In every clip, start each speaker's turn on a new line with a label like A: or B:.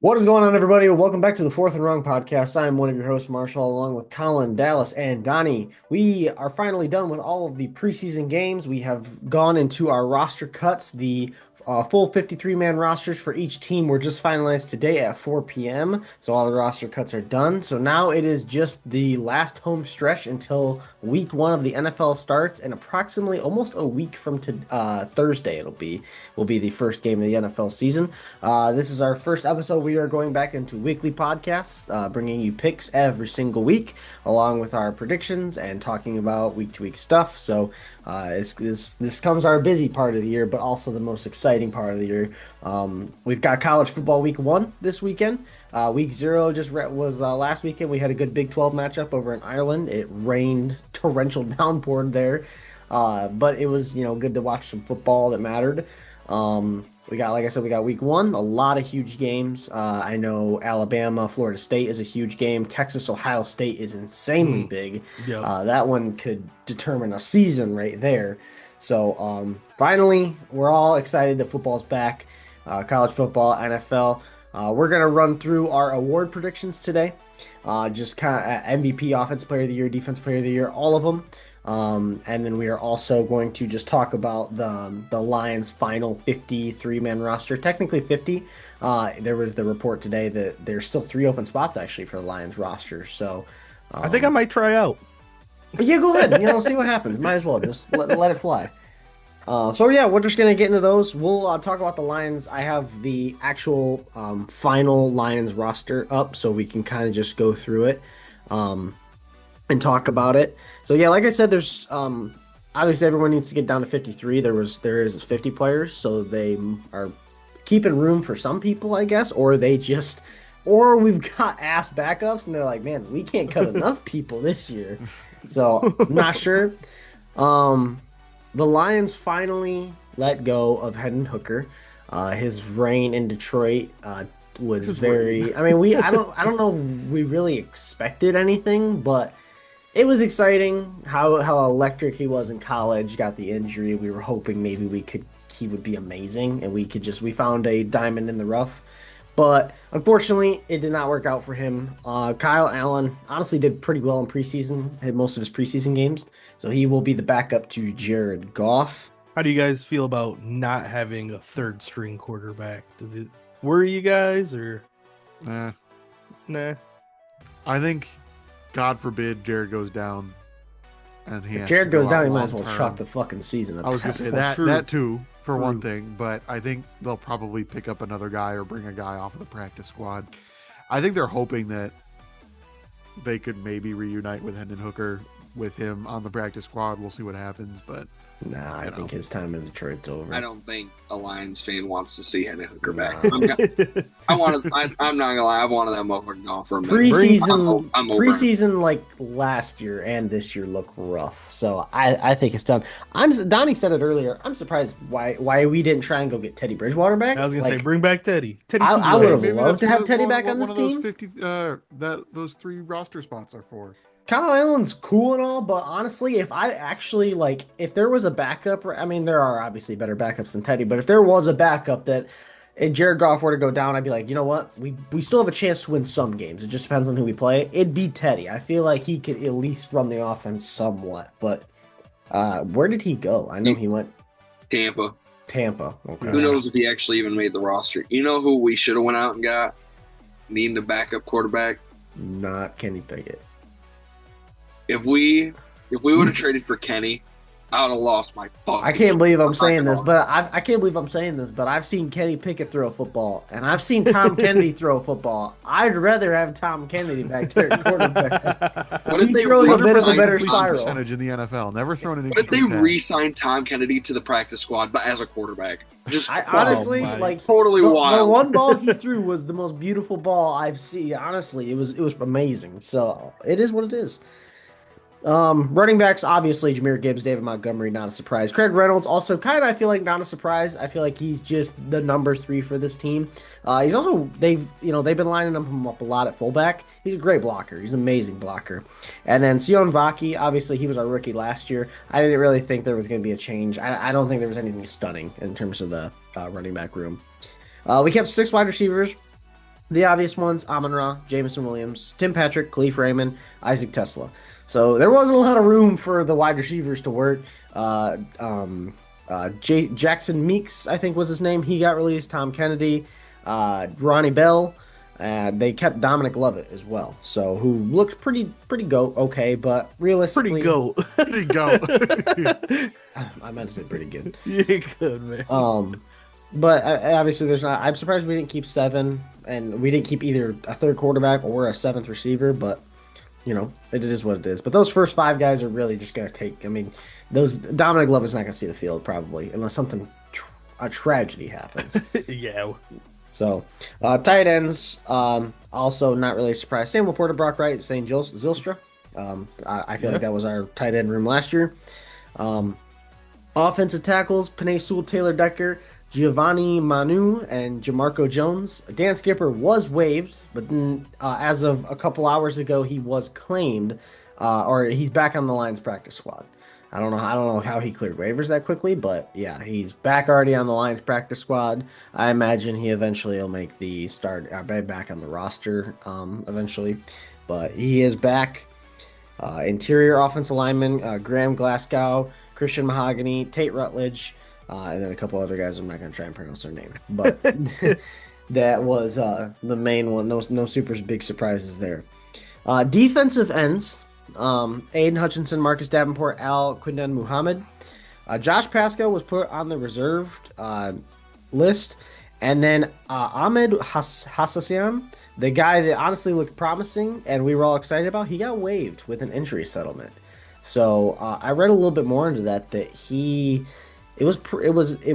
A: What is going on, everybody? Welcome back to the Fourth and Wrong podcast. I am one of your hosts, Marshall, along with Colin, Dallas, and Donnie. We are finally done with all of the preseason games. We have gone into our roster cuts. The full 53-man rosters for each team were just finalized today at 4 p.m. So all the roster cuts are done. So now it is just the last home stretch until week one of the NFL starts, and approximately almost a week from Thursday will be the first game of the NFL season. This is our first episode. We are going back into weekly podcasts, bringing you picks every single week, along with our predictions and talking about week-to-week stuff. So this comes our busy part of the year, but also the most exciting part of the year. We've got college football week one this weekend. Week zero was last weekend. We had a good Big 12 matchup over in Ireland. It rained torrential downpour there, but it was good to watch some football that mattered. Like I said, we got week one, a lot of huge games. I know Alabama, Florida State is a huge game. Texas, Ohio State is insanely big.
B: Yeah.
A: That one could determine a season right there. So finally, we're all excited that football's back. College football, NFL. We're going to run through our award predictions today. Just kind of MVP, Offensive Player of the Year, Defensive Player of the Year, all of them. And then we are also going to just talk about the Lions' final 53-man roster. Technically 50. There was the report today that there's still 3 open spots actually for the Lions roster. So
B: I think I might try out.
A: yeah, go ahead. See what happens. Might as well just let it fly. So yeah, we're just gonna get into those. We'll talk about the Lions. I have the actual final Lions roster up, so we can kind of just go through it. And talk about it. So yeah, like I said, there's obviously everyone needs to get down to 53. There is 50 players, so they are keeping room for some people, I guess, or we've got ass backups and they're like, man, we can't cut enough people this year. So I'm not sure. The Lions finally let go of Hendon Hooker. His reign in Detroit was very. I mean, I don't know if we really expected anything, but it was exciting how electric he was in college. Got the injury. We were hoping maybe he would be amazing, and we found a diamond in the rough. But unfortunately, it did not work out for him. Kyle Allen honestly did pretty well in preseason, had most of his preseason games, so he will be the backup to Jared Goff.
B: How do you guys feel about not having a third string quarterback? Does it worry you guys or
C: Nah.
B: nah?
C: I think, God forbid, Jared goes down, and
A: If Jared goes down, he might as well chalk the fucking season.
C: I was gonna say that too for one thing, but I think they'll probably pick up another guy or bring a guy off of the practice squad. I think they're hoping that they could maybe reunite with Hendon Hooker with him on the practice squad. We'll see what happens, but
A: Nah, I think his time in Detroit's over.
D: I don't think a Lions fan wants to see Hendon Hooker back.
A: Nah.
D: I'm not gonna lie. I've wanted them over gone for a minute.
A: Preseason like last year and this year look rough. So I think it's done. Donnie said it earlier. I'm surprised why we didn't try and go get Teddy Bridgewater back.
B: I was gonna say bring back Teddy.
A: I would have
C: maybe
A: loved to have
C: what
A: Teddy back on this
C: one of those
A: team.
C: 50, those 3 roster spots are for.
A: Kyle Allen's cool and all, but honestly, if there was a backup, I mean, there are obviously better backups than Teddy, but if there was a backup that if Jared Goff were to go down, I'd be like, you know what? We still have a chance to win some games. It just depends on who we play. It'd be Teddy. I feel like he could at least run the offense somewhat, but where did he go? I know he went
D: Tampa.
A: Okay.
D: Who knows if he actually even made the roster? You know who we should have went out and got? Needing a backup quarterback.
A: Not Kenny Pickett.
D: If we would have traded for Kenny, I would have lost my fucking.
A: I can't believe I'm saying this, but I can't believe I'm saying this, but I've seen Kenny Pickett throw a football, and I've seen Tom Kennedy throw a football. I'd rather have Tom Kennedy back there at quarterback.
D: What if they
A: throws a bit of a better
C: Completion
A: spiral
C: percentage in the NFL? Never thrown an.
D: What if they re-signed Tom Kennedy to the practice squad, but as a quarterback?
A: I honestly
D: totally wild.
A: The one ball he threw was the most beautiful ball I've seen. Honestly, it was amazing. So it is what it is. Running backs, obviously Jahmyr Gibbs, David Montgomery, not a surprise. Craig Reynolds, also kind of, I feel like not a surprise. I feel like he's just the number 3 for this team. He's also, they've been lining him up a lot at fullback. He's a great blocker. He's an amazing blocker. And then Sion Vaki, obviously he was our rookie last year. I didn't really think there was going to be a change. I don't think there was anything stunning in terms of the running back room. We kept 6 wide receivers. The obvious ones: Amon-Ra, Jameson Williams, Tim Patrick, Khalif Raymond, Isaac Tesla. So there wasn't a lot of room for the wide receivers to work. Jackson Meeks, I think was his name. He got released. Tom Kennedy, Ronnie Bell. They kept Dominic Lovett as well, so who looked pretty okay, but realistically,
B: Pretty goat.
C: Pretty go.
A: I meant to say pretty good.
B: You're good, man.
A: But obviously there's not. I'm surprised we didn't keep 7, and we didn't keep either a third quarterback or a 7th receiver. But it is what it is. But those first 5 guys are really just gonna take. I mean, those Dominic Lovett's not gonna see the field probably unless something a tragedy happens.
B: Yeah.
A: So, tight ends, also not really surprised. Sam Laporta, Brock Wright, St. Zylstra. I feel like that was our tight end room last year. Offensive tackles, Penei Sewell, Taylor Decker, Giovanni Manu, and Jamarco Jones. Dan Skipper was waived, but then, as of a couple hours ago, he was claimed, or he's back on the Lions practice squad. I don't know how he cleared waivers that quickly, but yeah, he's back already on the Lions practice squad. I imagine he eventually will make the start back on the roster eventually, but he is back. Interior offensive lineman, Graham Glasgow, Christian Mahogany, Tate Rutledge, and then a couple other guys. I'm not going to try and pronounce their name, but that was the main one. No super big surprises there. Defensive ends. Aiden Hutchinson, Marcus Davenport, Al Quinden Muhammad. Josh Pascal was put on the reserved list. And then Ahmed Hassassian, the guy that honestly looked promising and we were all excited about, he got waived with an injury settlement. So I read a little bit more into that it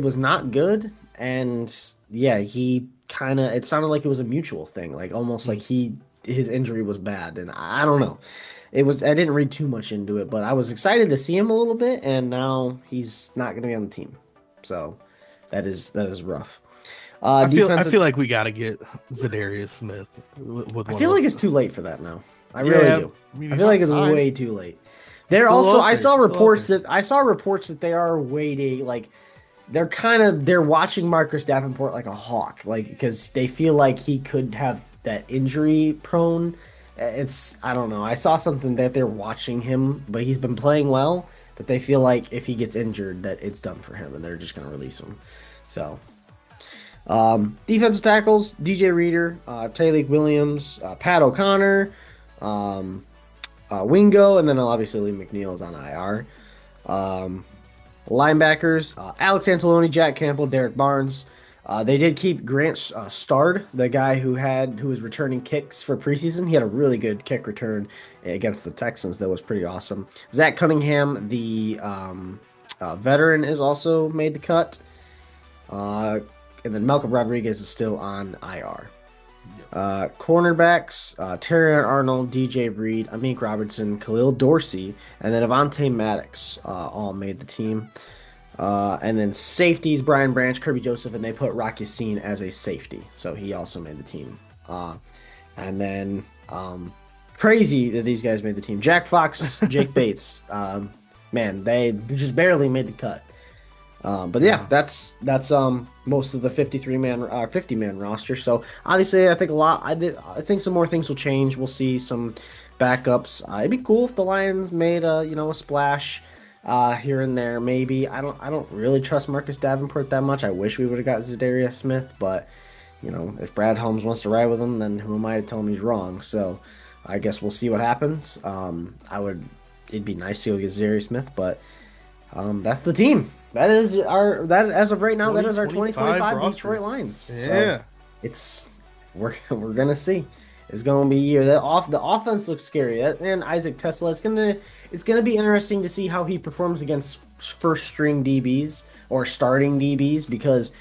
A: was not good. And yeah, it sounded like it was a mutual thing, like almost like his injury was bad. And I don't know. I didn't read too much into it, but I was excited to see him a little bit, and now he's not going to be on the team. So that is rough.
B: I feel like we got to get Zadarius Smith.
A: I feel like it's too late for that now. I really do. I feel like it's way too late. I saw reports that they are waiting, like they're watching Marcus Davenport like a hawk, like because they feel like he could have that injury prone. I don't know. I saw something that they're watching him, but he's been playing well. But they feel like if he gets injured, that it's done for him, and they're just going to release him. So, defensive tackles: DJ Reader, Taylor Williams, Pat O'Connor, Wingo, and then obviously Lee McNeil is on IR. Linebackers: Alex Anzalone, Jack Campbell, Derek Barnes. They did keep Grant Stard, the guy who was returning kicks for preseason. He had a really good kick return against the Texans that was pretty awesome. Zach Cunningham, the veteran, is also made the cut. And then Malcolm Rodriguez is still on IR. Cornerbacks, Terrion Arnold, DJ Reed, Amik Robertson, Khalil Dorsey, and then Avonte Maddox all made the team. And then safeties, Brian Branch, Kirby Joseph, and they put Rock Yassin as a safety. So he also made the team. And then crazy that these guys made the team. Jack Fox, Jake Bates. Man, they just barely made the cut. But yeah, that's most of the 50-man roster. So obviously, I think think some more things will change. We'll see some backups. It'd be cool if the Lions made a splash here and there. Maybe I don't really trust Marcus Davenport that much. I wish we would have got Zadarius Smith, but if Brad Holmes wants to ride with him, then who am I to tell him he's wrong? So I guess we'll see what happens. It'd be nice to go get Zadarius Smith, but that's the team. That is as of right now, that is our 2025 Detroit Lions.
B: Yeah.
A: So we're gonna see. It's gonna be a year. The offense looks scary. And Isaac Tesla, it's gonna be interesting to see how he performs against first string DBs or starting DBs, because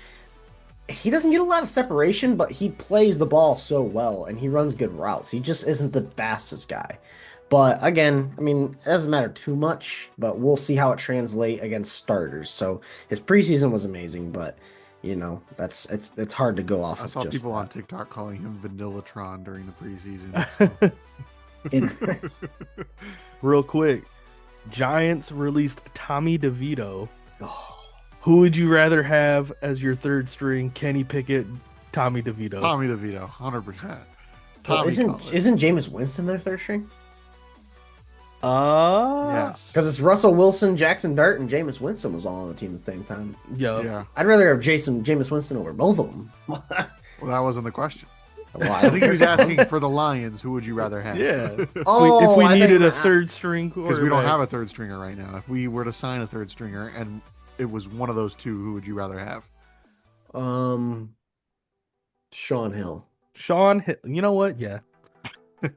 A: he doesn't get a lot of separation, but he plays the ball so well and he runs good routes. He just isn't the fastest guy. But again, I mean, it doesn't matter too much, but we'll see how it translates against starters. So his preseason was amazing, but it's hard to go off.
C: I saw people on TikTok calling him Vanillatron during the preseason. So.
B: Real quick, Giants released Tommy DeVito. Who would you rather have as your third string? Kenny Pickett, Tommy DeVito.
C: Tommy DeVito, 100%.
A: Well,
C: Tommy
A: isn't Jameis Winston their third string?
C: Yeah.
A: Because it's Russell Wilson, Jackson Dart, and Jameis Winston was all on the team at the same time.
C: Yeah.
A: I'd rather have Jameis Winston over both of them.
C: Well, that wasn't the question.
A: Well,
C: I think he was asking for the Lions, who would you rather have?
B: Yeah.
A: Oh,
B: if we
A: I
B: needed a
A: think-
B: third string quarterback.
C: Because we don't have a third stringer right now. If we were to sign a third stringer and it was one of those two, who would you rather have?
A: Sean Hill.
B: You know what? Yeah. We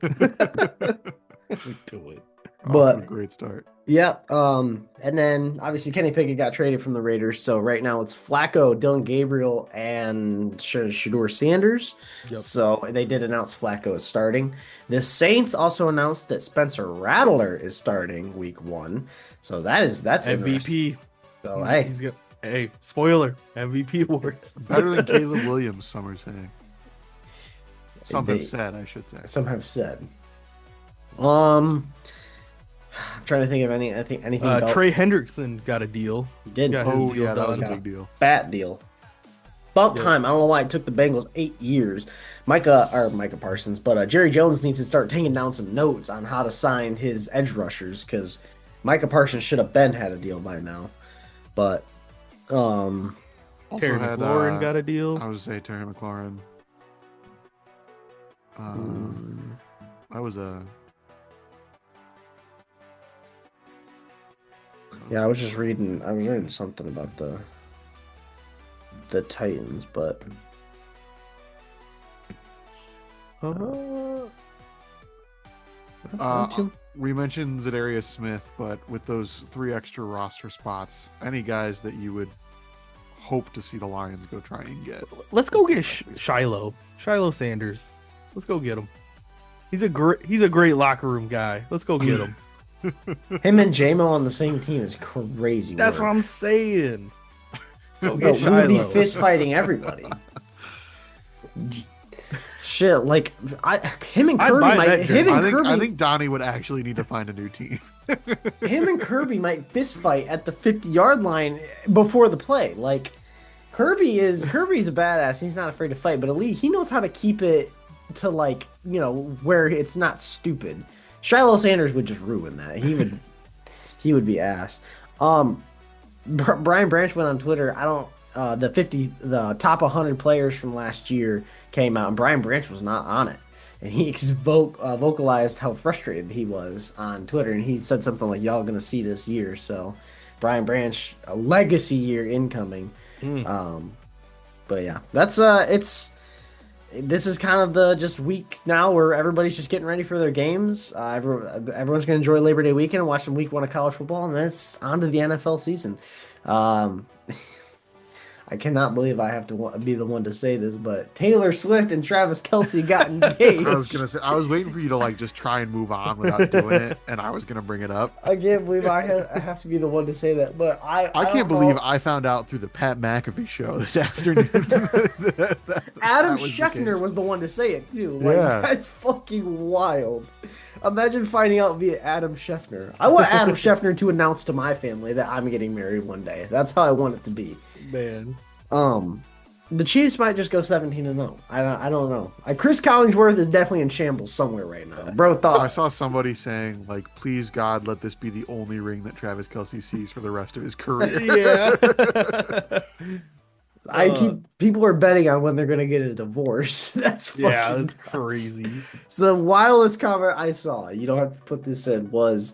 B: do it.
A: But-
C: Great start.
A: Yep. And then obviously Kenny Pickett got traded from the Raiders, so right now it's Flacco, Dylan Gabriel, and Shador Sanders.
B: Yep.
A: So they did announce Flacco is starting. The Saints also announced that Spencer Rattler is starting week 1. So that's interesting.
B: MVP.
A: So hey,
B: He's got, hey, spoiler, MVP awards.
C: Better than Caleb Williams, some are saying. Some
A: They-
C: have said, I should say.
A: some have said. I'm trying to think of anything. About
B: Trey Hendrickson got a deal.
A: he did
B: got his
C: Oh,
B: deal
C: yeah, that was a
B: done.
C: big deal.
A: bat deal. About
B: Yeah.
A: time. I don't know why it took the Bengals 8 years. Micah Parsons, but Jerry Jones needs to start taking down some notes on how to sign his edge rushers because Micah Parsons should have had a deal by now. But
C: Also
B: Terry
C: had,
B: McLaurin got a deal.
C: I would say Terry McLaurin. That was a...
A: yeah, I was reading something about the Titans, but
C: we mentioned Zadarius Smith, but with those 3 extra roster spots, any guys that you would hope to see the Lions go try and get?
B: Let's go get Shiloh Sanders. Let's go get him. He's a great locker room guy. Let's go get him.
A: him and JMO on the same team is crazy.
B: That's
A: work.
B: what I'm saying. Go
A: No,
B: get
A: we would be
B: Shiloh.
A: fist fighting everybody. Shit, like him and
B: I'd
A: Kirby
B: buy
A: might
B: that jersey.
C: I think Donnie would actually need to find a new team.
A: him and Kirby might fist fight at the 50-yard line before the play. Like Kirby's a badass. He's not afraid to fight, but at least he knows how to keep it to where it's not stupid. Shiloh Sanders would just ruin that. He would be ass. Brian Branch went on Twitter. The top 100 players from last year came out, and Brian Branch was not on it. And he vocalized how frustrated he was on Twitter, and he said something like, "Y'all gonna see this year." So, Brian Branch, a legacy year incoming. But yeah, that's this is kind of the just week now where everybody's just getting ready for their games. Everyone's going to enjoy Labor Day weekend and watch some week 1 of college football, and then it's on to the NFL season. I cannot believe I have to be the one to say this, but Taylor Swift and Travis Kelce got engaged.
C: I was gonna say, I was waiting for you to just try and move on without doing it, and I was gonna bring it up.
A: I can't believe I have to be the one to say that, but I
C: can't believe I found out through the Pat McAfee show this afternoon.
A: Adam
C: that was the
A: Scheffner
C: case.
A: was the one to say it too.
C: Yeah.
A: That's fucking wild. Imagine finding out via Adam Scheffner. I want Adam Scheffner to announce to my family that I'm getting married one day. That's how I want it to be.
B: Man.
A: The Chiefs might just go 17-0. I don't know. Chris Collinsworth is definitely in shambles somewhere right now. Bro
C: I
A: thought
C: saw somebody saying, please God, let this be the only ring that Travis Kelce sees for the rest of his career.
B: Yeah.
A: people are betting on when they're gonna get a divorce. That's fucking
B: That's
A: nuts.
B: crazy.
A: So the wildest comment I saw, you don't have to put this in, was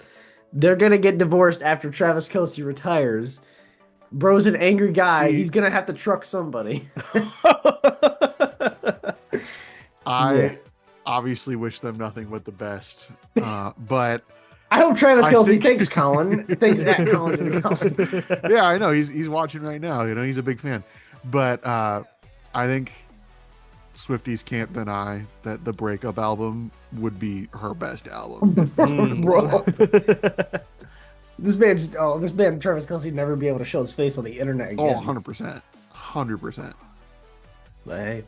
A: they're gonna get divorced after Travis Kelce retires. Bro's an angry guy.
C: See-
A: He's gonna have to truck somebody.
C: I obviously wish them nothing but the best, but
A: I hope Travis
C: I
A: Kelce
C: think-
A: thanks Colin. Thanks at Colin Janikowski.
C: yeah, I know he's watching right now. He's a big fan, but I think Swifties can't deny that the breakup album would be her best album.
A: Bro. This man, Travis Kelce, would never be able to show his face on the internet again.
C: 100%.
A: But hey.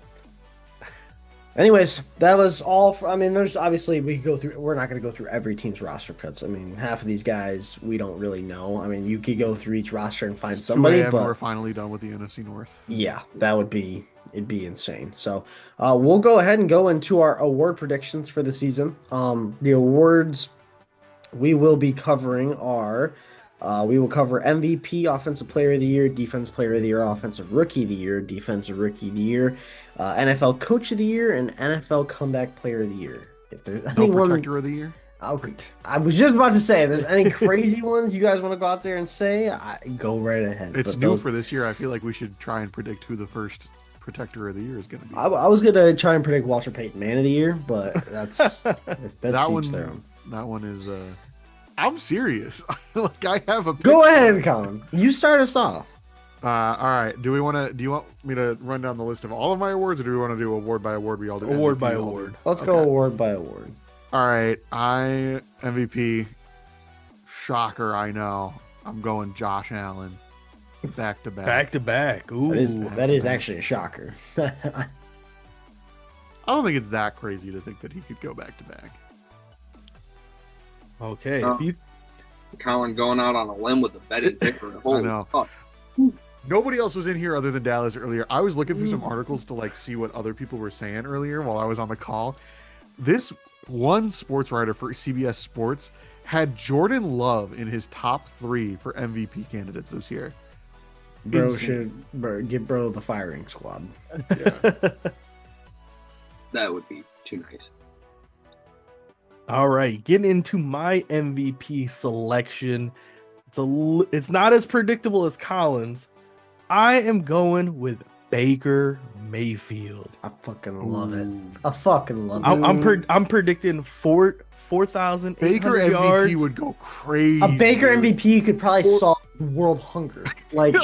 A: Anyways, that was all. There's obviously we're not going to go through every team's roster cuts. Half of these guys we don't really know. You could go through each roster and find somebody,
C: We're
A: but
C: finally done with the NFC North.
A: yeah, that would be It'd be insane. So we'll go ahead and go into our award predictions for the season. The awards we will be covering are we will cover MVP, Offensive Player of the Year, Defensive Player of the Year, Offensive Rookie of the Year, Defensive Rookie of the Year, NFL Coach of the Year, and NFL Comeback Player of the Year. If there's
C: No
A: anyone,
C: Protector of the Year.
A: I was just about to say, if there's any crazy ones you guys want to go out there and say, go right ahead.
C: It's
A: But
C: new
A: those-
C: for this year. I feel like we should try and predict who the first Protector of the Year is going to be.
A: I was gonna try and predict Walter Payton Man of the Year, but that's
C: that
A: each their
C: one.
A: own.
C: That one is. I'm serious. Like I have a.
A: Go
C: pick.
A: ahead, Colin. You start us off.
C: All right. Do you want me to run down the list of all of my awards, or do we want to do award by award? We all do
B: Award
C: MVP,
B: by
C: all do-
B: award.
A: Let's go
C: Okay.
A: award by award.
C: All right. I MVP. Shocker. I know. I'm going Josh Allen. Back to back.
B: Back to back. Ooh.
A: That is actually a shocker.
C: I don't think it's that crazy to think that he could go back to back.
B: Okay.
D: Oh.
B: If you
D: Colin going out on a limb with a betting picker. Holy
C: know.
D: fuck.
C: Nobody else was in here other than Dallas earlier. I was looking through some articles to like see what other people were saying earlier while I was on the call. This one sports writer for CBS Sports had Jordan Love in his top 3 for MVP candidates this year.
A: Bro
C: Insane.
A: should give bro the firing squad.
C: Yeah.
D: That would be too nice.
B: All right, getting into my MVP selection. It's not as predictable as Collins. I am going with Baker Mayfield.
A: I fucking love it.
C: Ooh.
A: I fucking love it.
B: I'm predicting 4,800
C: Baker
B: yards.
C: MVP would go crazy.
A: A Baker
C: dude.
A: MVP could probably solve world hunger. Like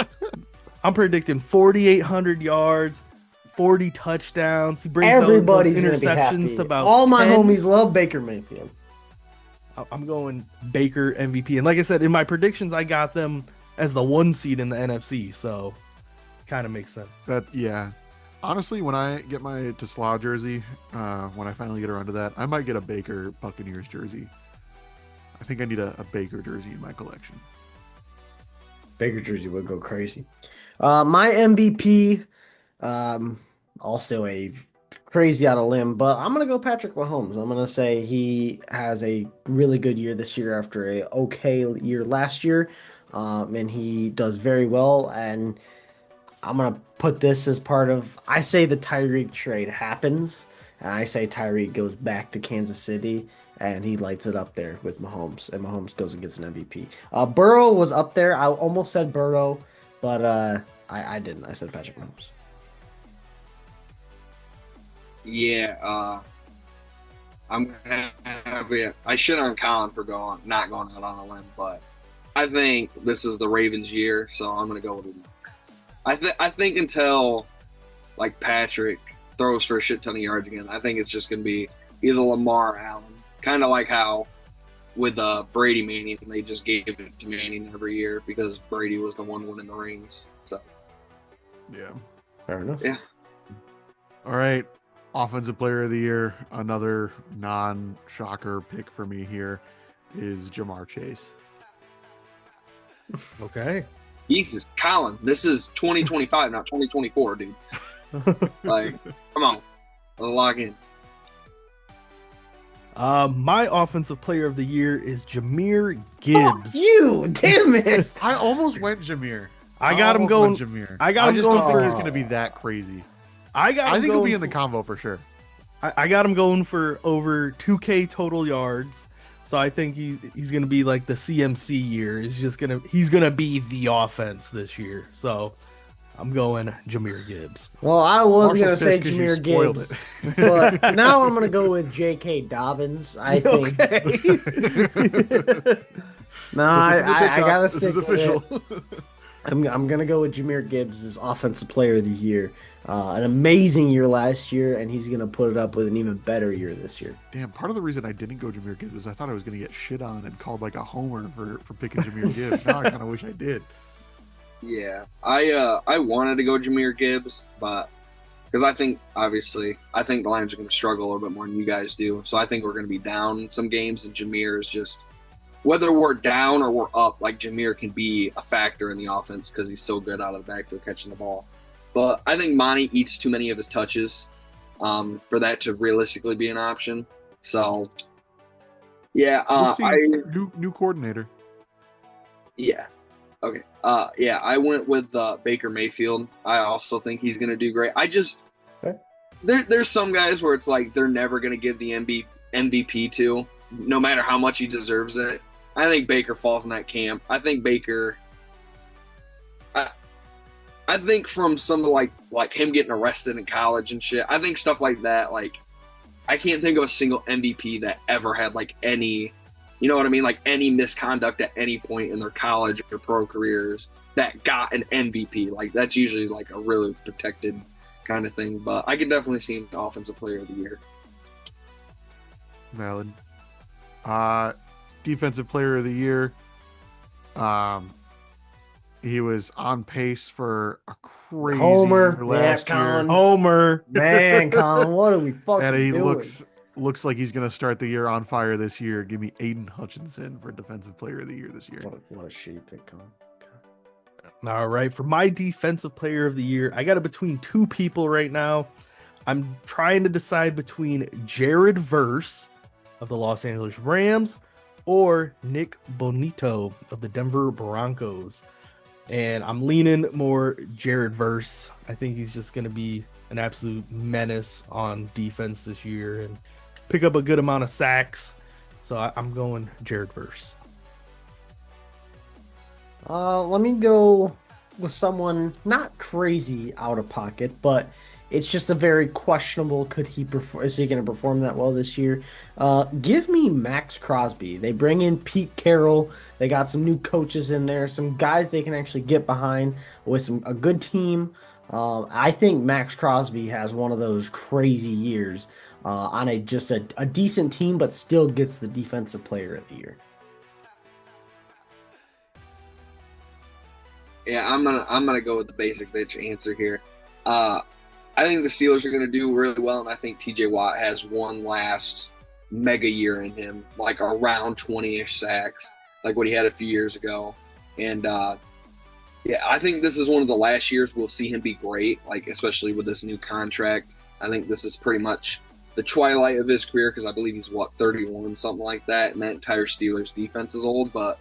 B: I'm predicting 4,800 yards, 40 touchdowns. He brings
A: everybody's
B: those
A: gonna be
B: interceptions
A: happy.
B: to about
A: All my
B: 10.
A: homies love Baker Mayfield.
B: I'm going Baker MVP. And like I said, in my predictions, I got them as the 1 seed in the NFC. So kind of makes sense.
C: Yeah. Honestly, when I get my Tesla jersey, when I finally get around to that, I might get a Baker Buccaneers jersey. I think I need a Baker jersey in my collection.
A: Baker jersey would go crazy. My MVP, also a crazy out of limb, but I'm gonna go Patrick Mahomes. I'm gonna say he has a really good year this year after a okay year last year, and he does very well. And I'm gonna put this as part of. I say the Tyreek trade happens, and I say Tyreek goes back to Kansas City, and he lights it up there with Mahomes, and Mahomes goes and gets an MVP. Burrow was up there. I almost said Burrow, but I didn't. I said Patrick Mahomes.
D: Yeah, I'm gonna have it. I shit on Colin for not going out on a limb, but I think this is the Ravens' year, so I'm gonna go with him. I think until like Patrick throws for a shit ton of yards again, I think it's just gonna be either Lamar or Allen, kind of like how with Brady Manning they just gave it to Manning every year because Brady was the one winning the rings. So
C: Yeah.
A: Fair enough.
D: Yeah.
C: All right. Offensive Player of the Year, another non-shocker pick for me here is Jamar Chase.
B: Okay.
D: Jesus, Colin, this is 2025, not 2024, dude. Like, come on, let's lock in.
B: My offensive player of the year is Jahmyr Gibbs.
A: You damn it!
C: I almost went Jameer.
B: I got him
C: almost
B: going.
C: went Jameer.
B: I got him
C: just
B: going
C: don't think
B: for-
C: he's going to be that crazy.
B: I got.
C: I
B: him
C: think he'll be
B: going
C: in the combo for sure.
B: I got him going for over 2K total yards. So I think he's gonna be like the CMC year. He's gonna be the offense this year. So I'm going Jahmyr Gibbs.
A: Well, I was
C: Marshall's
A: gonna say
C: pissed 'cause you
A: Jahmyr
C: spoiled
A: Gibbs,
C: it.
A: but now I'm gonna go with J.K. Dobbins. I think. No,
C: Put this in the
A: I
C: TikTok.
A: gotta
C: This
A: stick
C: is
A: with
C: official.
A: it. I'm gonna go with Jahmyr Gibbs as Offensive Player of the Year. An amazing year last year, and he's gonna put it up with an even better year this year.
C: Damn, part of the reason I didn't go Jameer Gibbs is I thought I was going to get shit on and called like a homer for picking Jameer Gibbs. Now I kind of wish I did.
D: Yeah, I wanted to go Jahmyr Gibbs, but because I think the Lions are going to struggle a little bit more than you guys do. So I think we're going to be down in some games, and Jahmyr is just whether we're down or we're up. Like Jahmyr can be a factor in the offense because he's so good out of the backfield catching the ball. but I think Monty eats too many of his touches for that to realistically be an option. So, yeah,
C: We'll see. New coordinator.
D: yeah. Okay. Yeah, I went with Baker Mayfield. I also think he's going to do great.
A: Okay.
D: There's some guys where it's like they're never going to give the MVP to, no matter how much he deserves it. I think Baker falls in that camp. I think Baker. I think from some of like him getting arrested in college and shit. I think stuff like that. Like, I can't think of a single MVP that ever had like any. You know what I mean? Like any misconduct at any point in their college or pro careers that got an MVP. Like that's usually like a really protected kind of thing. But I could definitely see him Offensive Player of the Year.
C: Valid. Defensive Player of the Year. He was on pace for a crazy
A: Homer.
C: year last
A: Yeah,
C: year.
A: Colin.
B: Homer.
A: Man, Colin, what are we fucking
C: And he
A: doing?
C: looks like he's going to start the year on fire this year. Give me Aiden Hutchinson for Defensive Player of the Year this year.
A: What a shitty pick, Colin.
B: All right, for my Defensive Player of the Year, I got it between two people right now. I'm trying to decide between Jared Verse of the Los Angeles Rams or Nick Bonito of the Denver Broncos. And I'm leaning more Jared Verse. I think he's just going to be an absolute menace on defense this year and pick up a good amount of sacks. So I'm going Jared Verse.
A: Let me go with someone not crazy out of pocket, but it's just a very questionable. Is he going to perform that well this year? Give me Max Crosby. They bring in Pete Carroll. They got some new coaches in there, some guys they can actually get behind with a good team. I think Max Crosby has one of those crazy years on a decent team, but still gets the Defensive Player of the Year.
D: Yeah, I'm gonna go with the basic bitch answer here. I think the Steelers are gonna do really well, and I think T.J. Watt has one last mega year in him, like around 20-ish sacks, like what he had a few years ago. And yeah, I think this is one of the last years we'll see him be great, like especially with this new contract. I think this is pretty much the twilight of his career because I believe he's 31, something like that, and that entire Steelers defense is old, but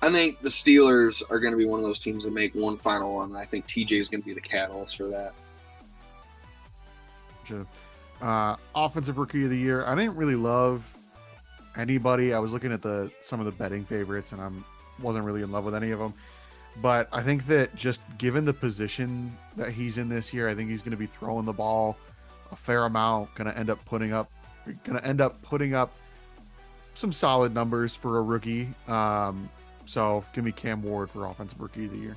D: I think the Steelers are going to be one of those teams that make one final run. And I think TJ is going to be the catalyst for that.
C: Offensive Rookie of the Year. I didn't really love anybody. I was looking at some of the betting favorites, and I wasn't really in love with any of them. But I think that just given the position that he's in this year, I think he's going to be throwing the ball a fair amount. Going to end up putting up some solid numbers for a rookie. So give me Cam Ward for Offensive Rookie of the Year.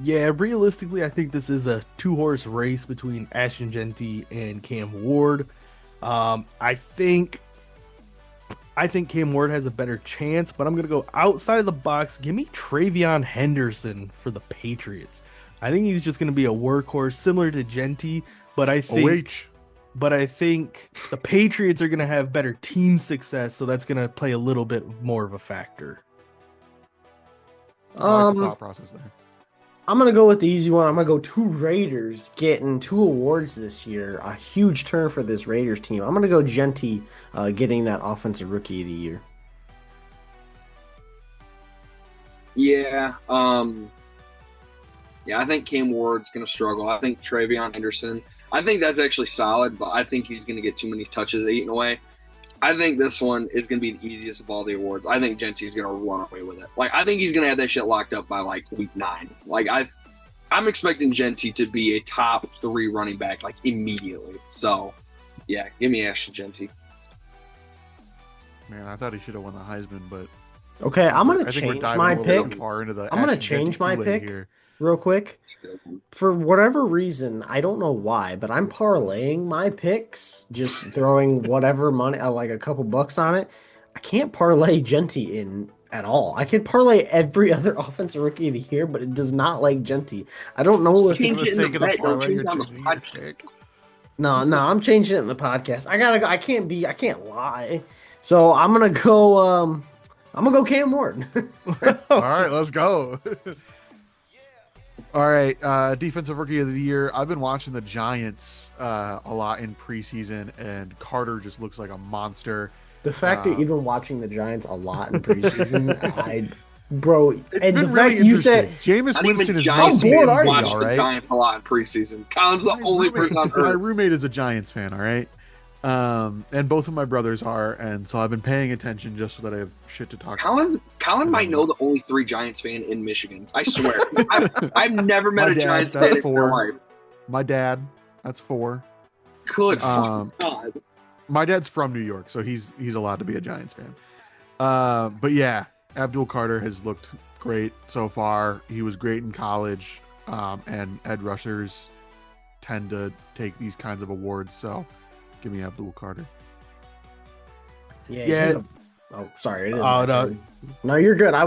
B: Yeah, realistically, I think this is a two-horse race between Ashton Genty and Cam Ward. I think Cam Ward has a better chance, but I'm going to go outside of the box. Give me Travion Henderson for the Patriots. I think he's just going to be a workhorse similar to Genty, but I think the Patriots are going to have better team success, so that's going to play a little bit more of a factor.
C: I like the thought process there.
A: I'm going to go with the easy one. I'm going to go two Raiders getting 2 awards this year. A huge turn for this Raiders team. I'm going to go Genty getting that Offensive Rookie of the Year.
D: Yeah. Yeah, I think Cam Ward's going to struggle. I think Travion Henderson, I think that's actually solid, but I think he's going to get too many touches eaten away. I think this one is going to be the easiest of all the awards. I think Genty's going to run away with it. Like, I think he's going to have that shit locked up by, like, week 9. Like, I'm expecting Genty to be a top 3 running back, like, immediately. So, yeah, give me Ashton Genty.
C: Man, I thought he should have won the Heisman, but...
A: Okay, I'm going to change my pick.
C: I'm
A: going to change my pick real quick. For whatever reason, I don't know why, but I'm parlaying my picks, just throwing whatever money, like a couple bucks on it. I can't parlay Genty in at all. I could parlay every other Offensive Rookie of the Year, but it does not like Genty. I don't know if it's
C: for the sake of the parlay, you're changing your pick.
A: No, I'm changing it in the podcast. I can't lie. So I'm gonna go Cam Ward.
C: All right, let's go. All right, defensive rookie of the year. I've been watching the Giants a lot in preseason, and Carter just looks like a monster.
A: The fact that you've been watching the Giants a lot in preseason, bro,
C: It's
A: and
C: been
A: the
C: really
A: fact you said
C: interesting. Jameis
D: Not
C: Winston
D: even
C: is
D: Giants
A: How bored
D: fans
A: are you?
D: watch
C: all
D: the
C: right.
D: Giants a lot in preseason. Colin's the only person on
C: My
D: earth.
C: roommate is a Giants fan, all right? And both of my brothers are, and so I've been paying attention just so that I have shit to talk about.
D: Colin might know the only 3 Giants fan in Michigan. I swear. I've never met
C: My
D: a
C: dad,
D: Giants
C: that's
D: fan in
C: 4.
D: my life.
C: My dad, that's 4.
D: Good
C: Um,
D: fucking God.
C: My dad's from New York, so he's allowed to be a Giants fan. But yeah, Abdul Carter has looked great so far. He was great in college, and edge rushers tend to take these kinds of awards. So give me Abdul Carter.
A: Yeah. he's oh, sorry. It is.
B: Oh,
A: my
B: no.
A: turn. No, you're good. I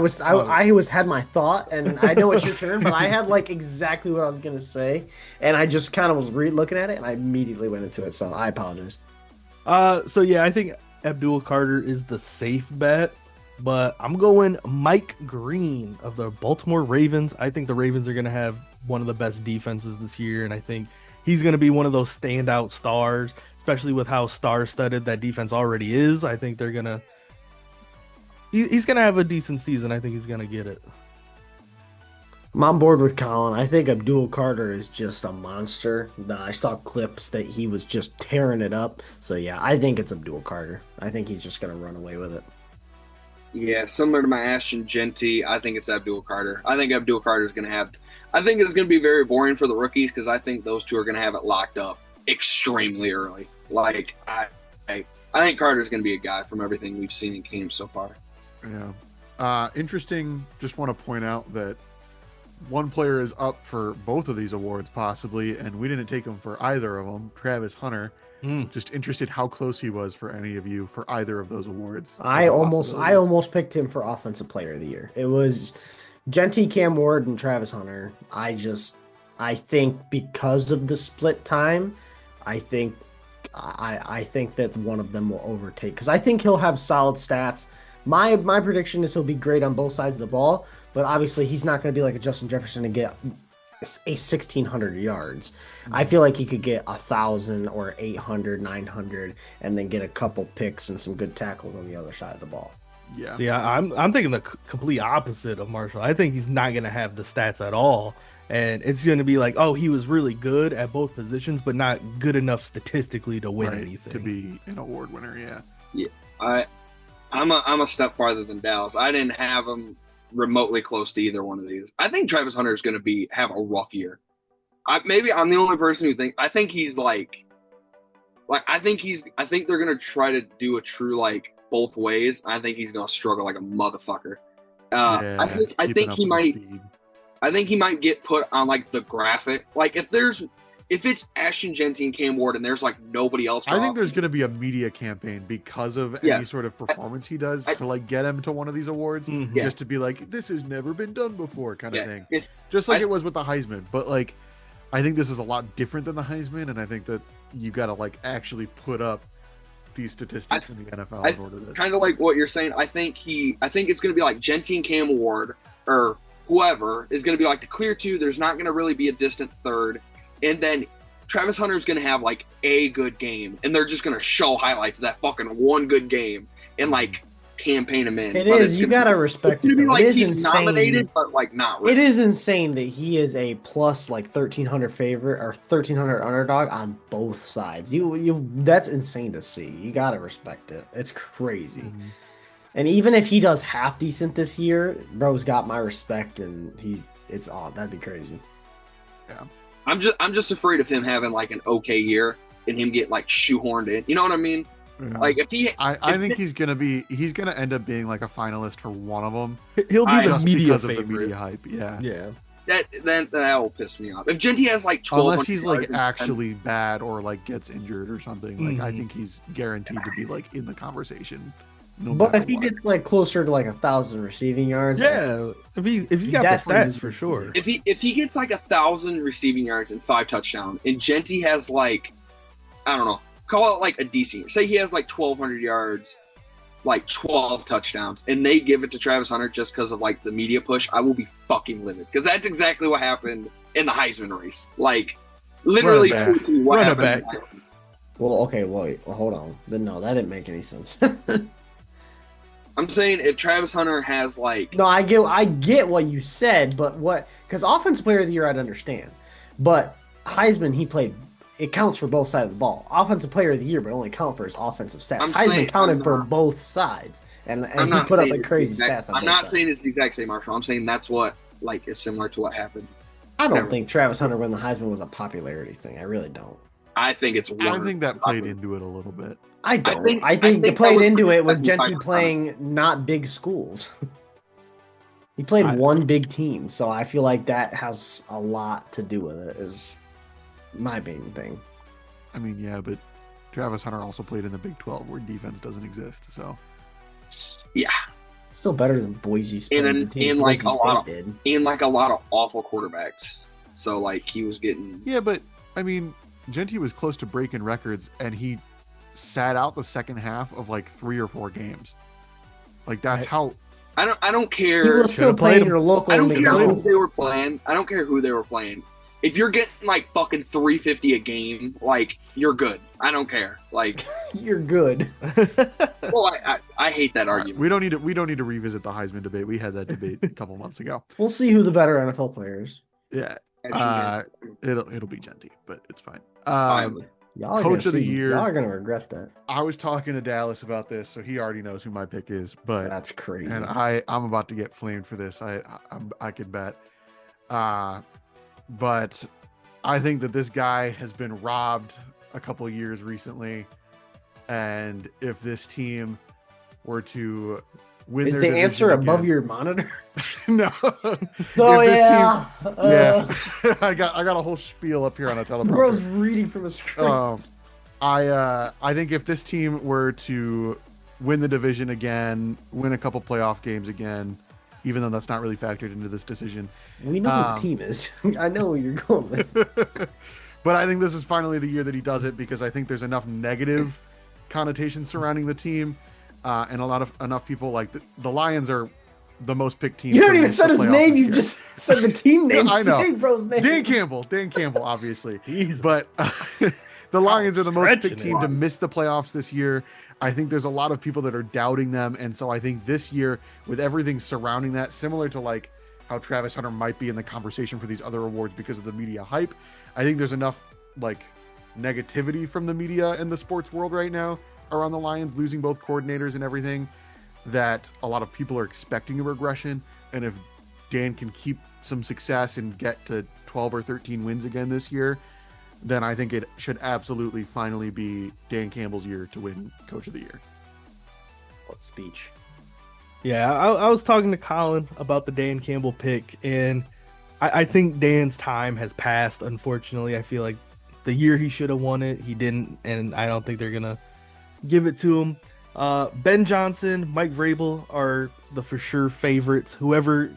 A: had my thought, and I know it's your turn, but I had like exactly what I was gonna say, and I just kind of was looking at it, and I immediately went into it. So I apologize.
B: So yeah, I think Abdul Carter is the safe bet, but I'm going Mike Green of the Baltimore Ravens. I think the Ravens are going to have one of the best defenses this year, and I think he's going to be one of those standout stars, especially with how star-studded that defense already is. I think they're going to he's going to have a decent season. I think he's going to get it.
A: I'm on board with Colin. I think Abdul Carter is just a monster. I saw clips that he was just tearing it up. So yeah, I think it's Abdul Carter. I think he's just gonna run away with it.
D: Yeah, similar to my Ashton Genty, I think it's Abdul Carter. I think Abdul Carter is going to have. I think it's going to be very boring for the rookies because I think those two are going to have it locked up extremely early. Like I think Carter's going to be a guy from everything we've seen in camp so far.
C: Yeah. Interesting. Just want to point out that one player is up for both of these awards possibly, and we didn't take him for either of them. Travis Hunter. Just interested how close he was for any of you for either of those awards.
A: I almost picked him for Offensive Player of the Year. It was Genty, Cam Ward, and Travis Hunter. I think because of the split time, I think that one of them will overtake because I think he'll have solid stats. My prediction is he'll be great on both sides of the ball, but obviously he's not going to be like a Justin Jefferson and get 1,600 yards. I feel like he could get 1,000 or 800, 900, and then get a couple picks and some good tackles on the other side of the ball.
C: Yeah.
B: See, I'm thinking the complete opposite of Marshall. I think he's not going to have the stats at all. And it's going to be like, oh, he was really good at both positions, but not good enough statistically to win anything.
C: To be an award winner, yeah.
D: Yeah. I'm a step farther than Dallas. I didn't have him remotely close to either one of these. I think Travis Hunter is going to have a rough year. Maybe I'm the only person who I think he's I think they're going to try to do a true both ways. I think he's going to struggle like a motherfucker. I think he might get put on the graphic. If it's Ashton Genty and Cam Ward and there's nobody else.
C: I think there's going to be a media campaign because of any sort of performance he does to get him to one of these awards, just to be like, this has never been done before kind of thing. Just like it was with the Heisman. But I think this is a lot different than the Heisman, and I think that you got to actually put up these statistics in the NFL in order to
D: kind of like what you're saying. I think it's going to be Genty and Cam Ward or whoever is going to be the clear two. There's not going to really be a distant third. And then Travis Hunter is going to have a good game, and they're just going to show highlights of that fucking one good game and campaign him in.
A: You gotta respect it.
D: It's
A: it is
D: he's
A: insane.
D: Nominated, but not really.
A: It is insane that he is a plus 1,300 favorite or 1,300 underdog on both sides. That's insane to see. You gotta respect it. It's crazy. And even if he does half decent this year, bro's got my respect, and that'd be crazy.
C: Yeah.
D: I'm just afraid of him having an okay year and him get shoehorned in. You know what I mean?
C: Yeah. I think he's gonna end up being a finalist for one of them.
B: He'll be the media
C: because
B: favorite.
C: Of the media hype. Yeah.
B: Yeah.
D: That will piss me off. If Genty has 12,
C: unless he's actually bad or gets injured or something, I think he's guaranteed to be in the conversation.
A: But if he gets closer to 1,000 receiving yards,
B: if he's got the stats for sure.
D: If he gets 1,000 receiving yards and 5 touchdowns, and Genty has I don't know, call it a decent year. Say he has 1,200 yards like 12 touchdowns and they give it to Travis Hunter just because of like the media push, I will be fucking livid because that's exactly what happened in the Heisman race. Like literally what
B: Run it
D: happened.
B: back.
A: Well, okay, wait, well, hold on. Then no, that didn't make any sense.
D: I'm saying if Travis Hunter has like
A: No, I get what you said, but what, because offensive player of the year I'd understand, but Heisman he played. It counts for both sides of the ball. Offensive player of the year, but only count for his offensive stats. Heisman counted for both sides, and he put up like crazy stats.
D: I'm not saying it's the exact same, Marshall. I'm saying that's what like is similar to what happened.
A: I don't think Travis Hunter winning the Heisman was a popularity thing. I really don't.
D: I think it's.
C: I think that played into it a little bit.
A: I don't. I think it played into it with Genty playing not big schools. He played one big team, so I feel like that has a lot to do with it. Is my main thing.
C: I mean, yeah, but Travis Hunter also played in the Big 12 where defense doesn't exist. So,
D: yeah,
A: still better than Boise's
D: and like a lot of awful quarterbacks. So like he was getting.
C: Yeah, but I mean, Genty was close to breaking records, and he sat out the second half of like 3 or 4 games. Like that's how.
D: I don't care.
A: He was still playing your local.
D: I don't care who they were playing. I don't care who they were playing. If you're getting like fucking 350 a game, like you're good. I don't care. Like
A: you're good.
D: Well, I hate that argument.
C: We don't need to revisit the Heisman debate. We had that debate a couple months ago.
A: We'll see who the better NFL player is.
C: Yeah. It'll be Genty, but it's fine.
A: Coach of the year. Y'all are gonna regret that.
C: I was talking to Dallas about this, so he already knows who my pick is. But
A: that's crazy.
C: And I'm about to get flamed for this. I could bet. But I think that this guy has been robbed a couple of years recently, and if this team were to win,
A: is the answer above your monitor?
C: No.
A: Oh yeah.
C: Yeah. I got a whole spiel up here on a teleprompter.
A: Bro's reading from a script.
C: I think if this team were to win the division again, win a couple playoff games again, even though that's not really factored into this decision.
A: We know what the team is. I know where you're going with.
C: But I think this is finally the year that he does it because I think there's enough negative connotations surrounding the team, and enough people like the Lions are the most picked team.
A: You haven't even said his name. You just said the team name.
C: I know.
A: Say bro's name.
C: Dan Campbell, obviously. But the Lions are the most picked team to miss the playoffs this year. I think there's a lot of people that are doubting them, and so I think this year, with everything surrounding that, similar to like how Travis Hunter might be in the conversation for these other awards because of the media hype, I think there's enough like negativity from the media in the sports world right now around the Lions losing both coordinators and everything that a lot of people are expecting a regression. And if Dan can keep some success and get to 12 or 13 wins again this year, then I think it should absolutely finally be Dan Campbell's year to win Coach of the Year.
A: What speech?
B: Yeah, I was talking to Colin about the Dan Campbell pick, and I think Dan's time has passed, unfortunately. I feel like the year he should have won it, he didn't, and I don't think they're going to give it to him. Ben Johnson, Mike Vrabel are the for sure favorites. Whoever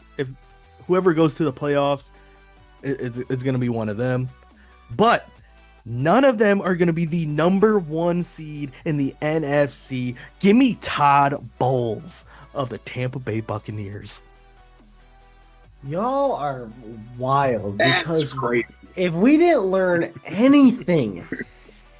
B: goes to the playoffs, it's going to be one of them. But none of them are going to be the number 1 seed in the NFC. Give me Todd Bowles of the Tampa Bay Buccaneers.
A: Y'all are wild.
D: That's
A: because
D: great.
A: If we didn't learn anything,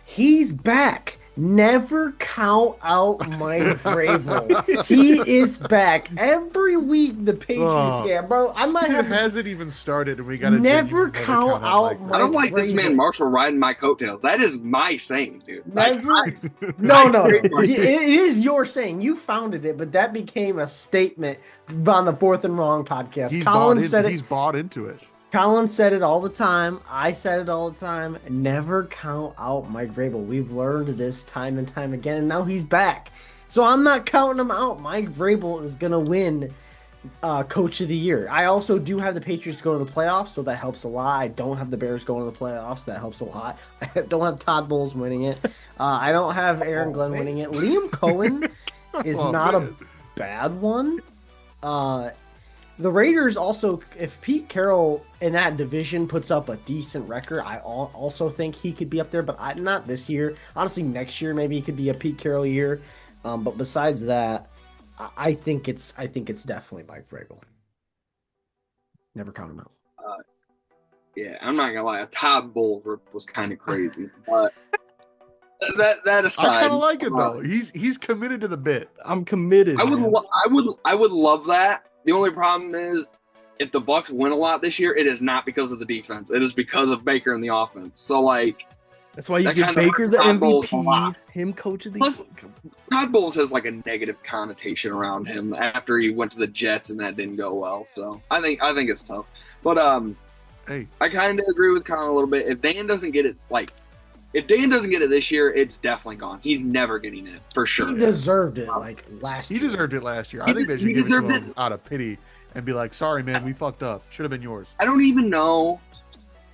A: he's back. Never count out Mike Vrabel. He is back every week. The Patriots game, bro. I might have.
C: It hasn't even started, and we got to
A: never count out.
D: I don't like this man Marshall riding my coattails. That is my saying, dude.
A: Never. No. It is your saying. You founded it, but that became a statement on the Fourth and Wrong podcast. Colin said it.
C: He's bought into it.
A: Colin said it all the time. I said it all the time. Never count out Mike Vrabel. We've learned this time and time again, and now he's back. So I'm not counting him out. Mike Vrabel is going to win Coach of the Year. I also do have the Patriots going to the playoffs, so that helps a lot. I don't have the Bears going to the playoffs. That helps a lot. I don't have Todd Bowles winning it. I don't have Aaron Glenn winning it. Liam Cohen is not a bad one. The Raiders also, if Pete Carroll in that division puts up a decent record, I also think he could be up there, but not this year. Honestly, next year maybe he could be a Pete Carroll year. But besides that, I think it's definitely Mike Vrabel. Never count him out.
D: Yeah, I'm not gonna lie. Todd Bowles was kind of crazy, but that
C: I
D: aside,
C: kind of like it though. He's committed to the bit.
B: I'm committed.
D: I would,
B: man.
D: I would love that. The only problem is, if the Bucks win a lot this year, it is not because of the defense. It is because of Baker and the offense. So like,
B: That's why you
D: that
B: give
D: kind of
B: Baker the
D: hurts Todd Bowles a
B: MVP.
D: lot.
B: Him coaching the
D: Plus, Todd Bowles has like a negative connotation around him after he went to the Jets and that didn't go well. So I think it's tough. But
C: Hey,
D: I kind of agree with Colin a little bit. If Dan doesn't get it, this year, it's definitely gone. He's never getting it for sure.
A: He deserved it like last
C: he
A: year.
C: deserved it last year.
D: He
C: I think they
D: des-
C: should
D: he
C: give it to
D: deserved
C: him out of pity and be like, "Sorry, man, we fucked up. Should have been yours."
D: I don't even know.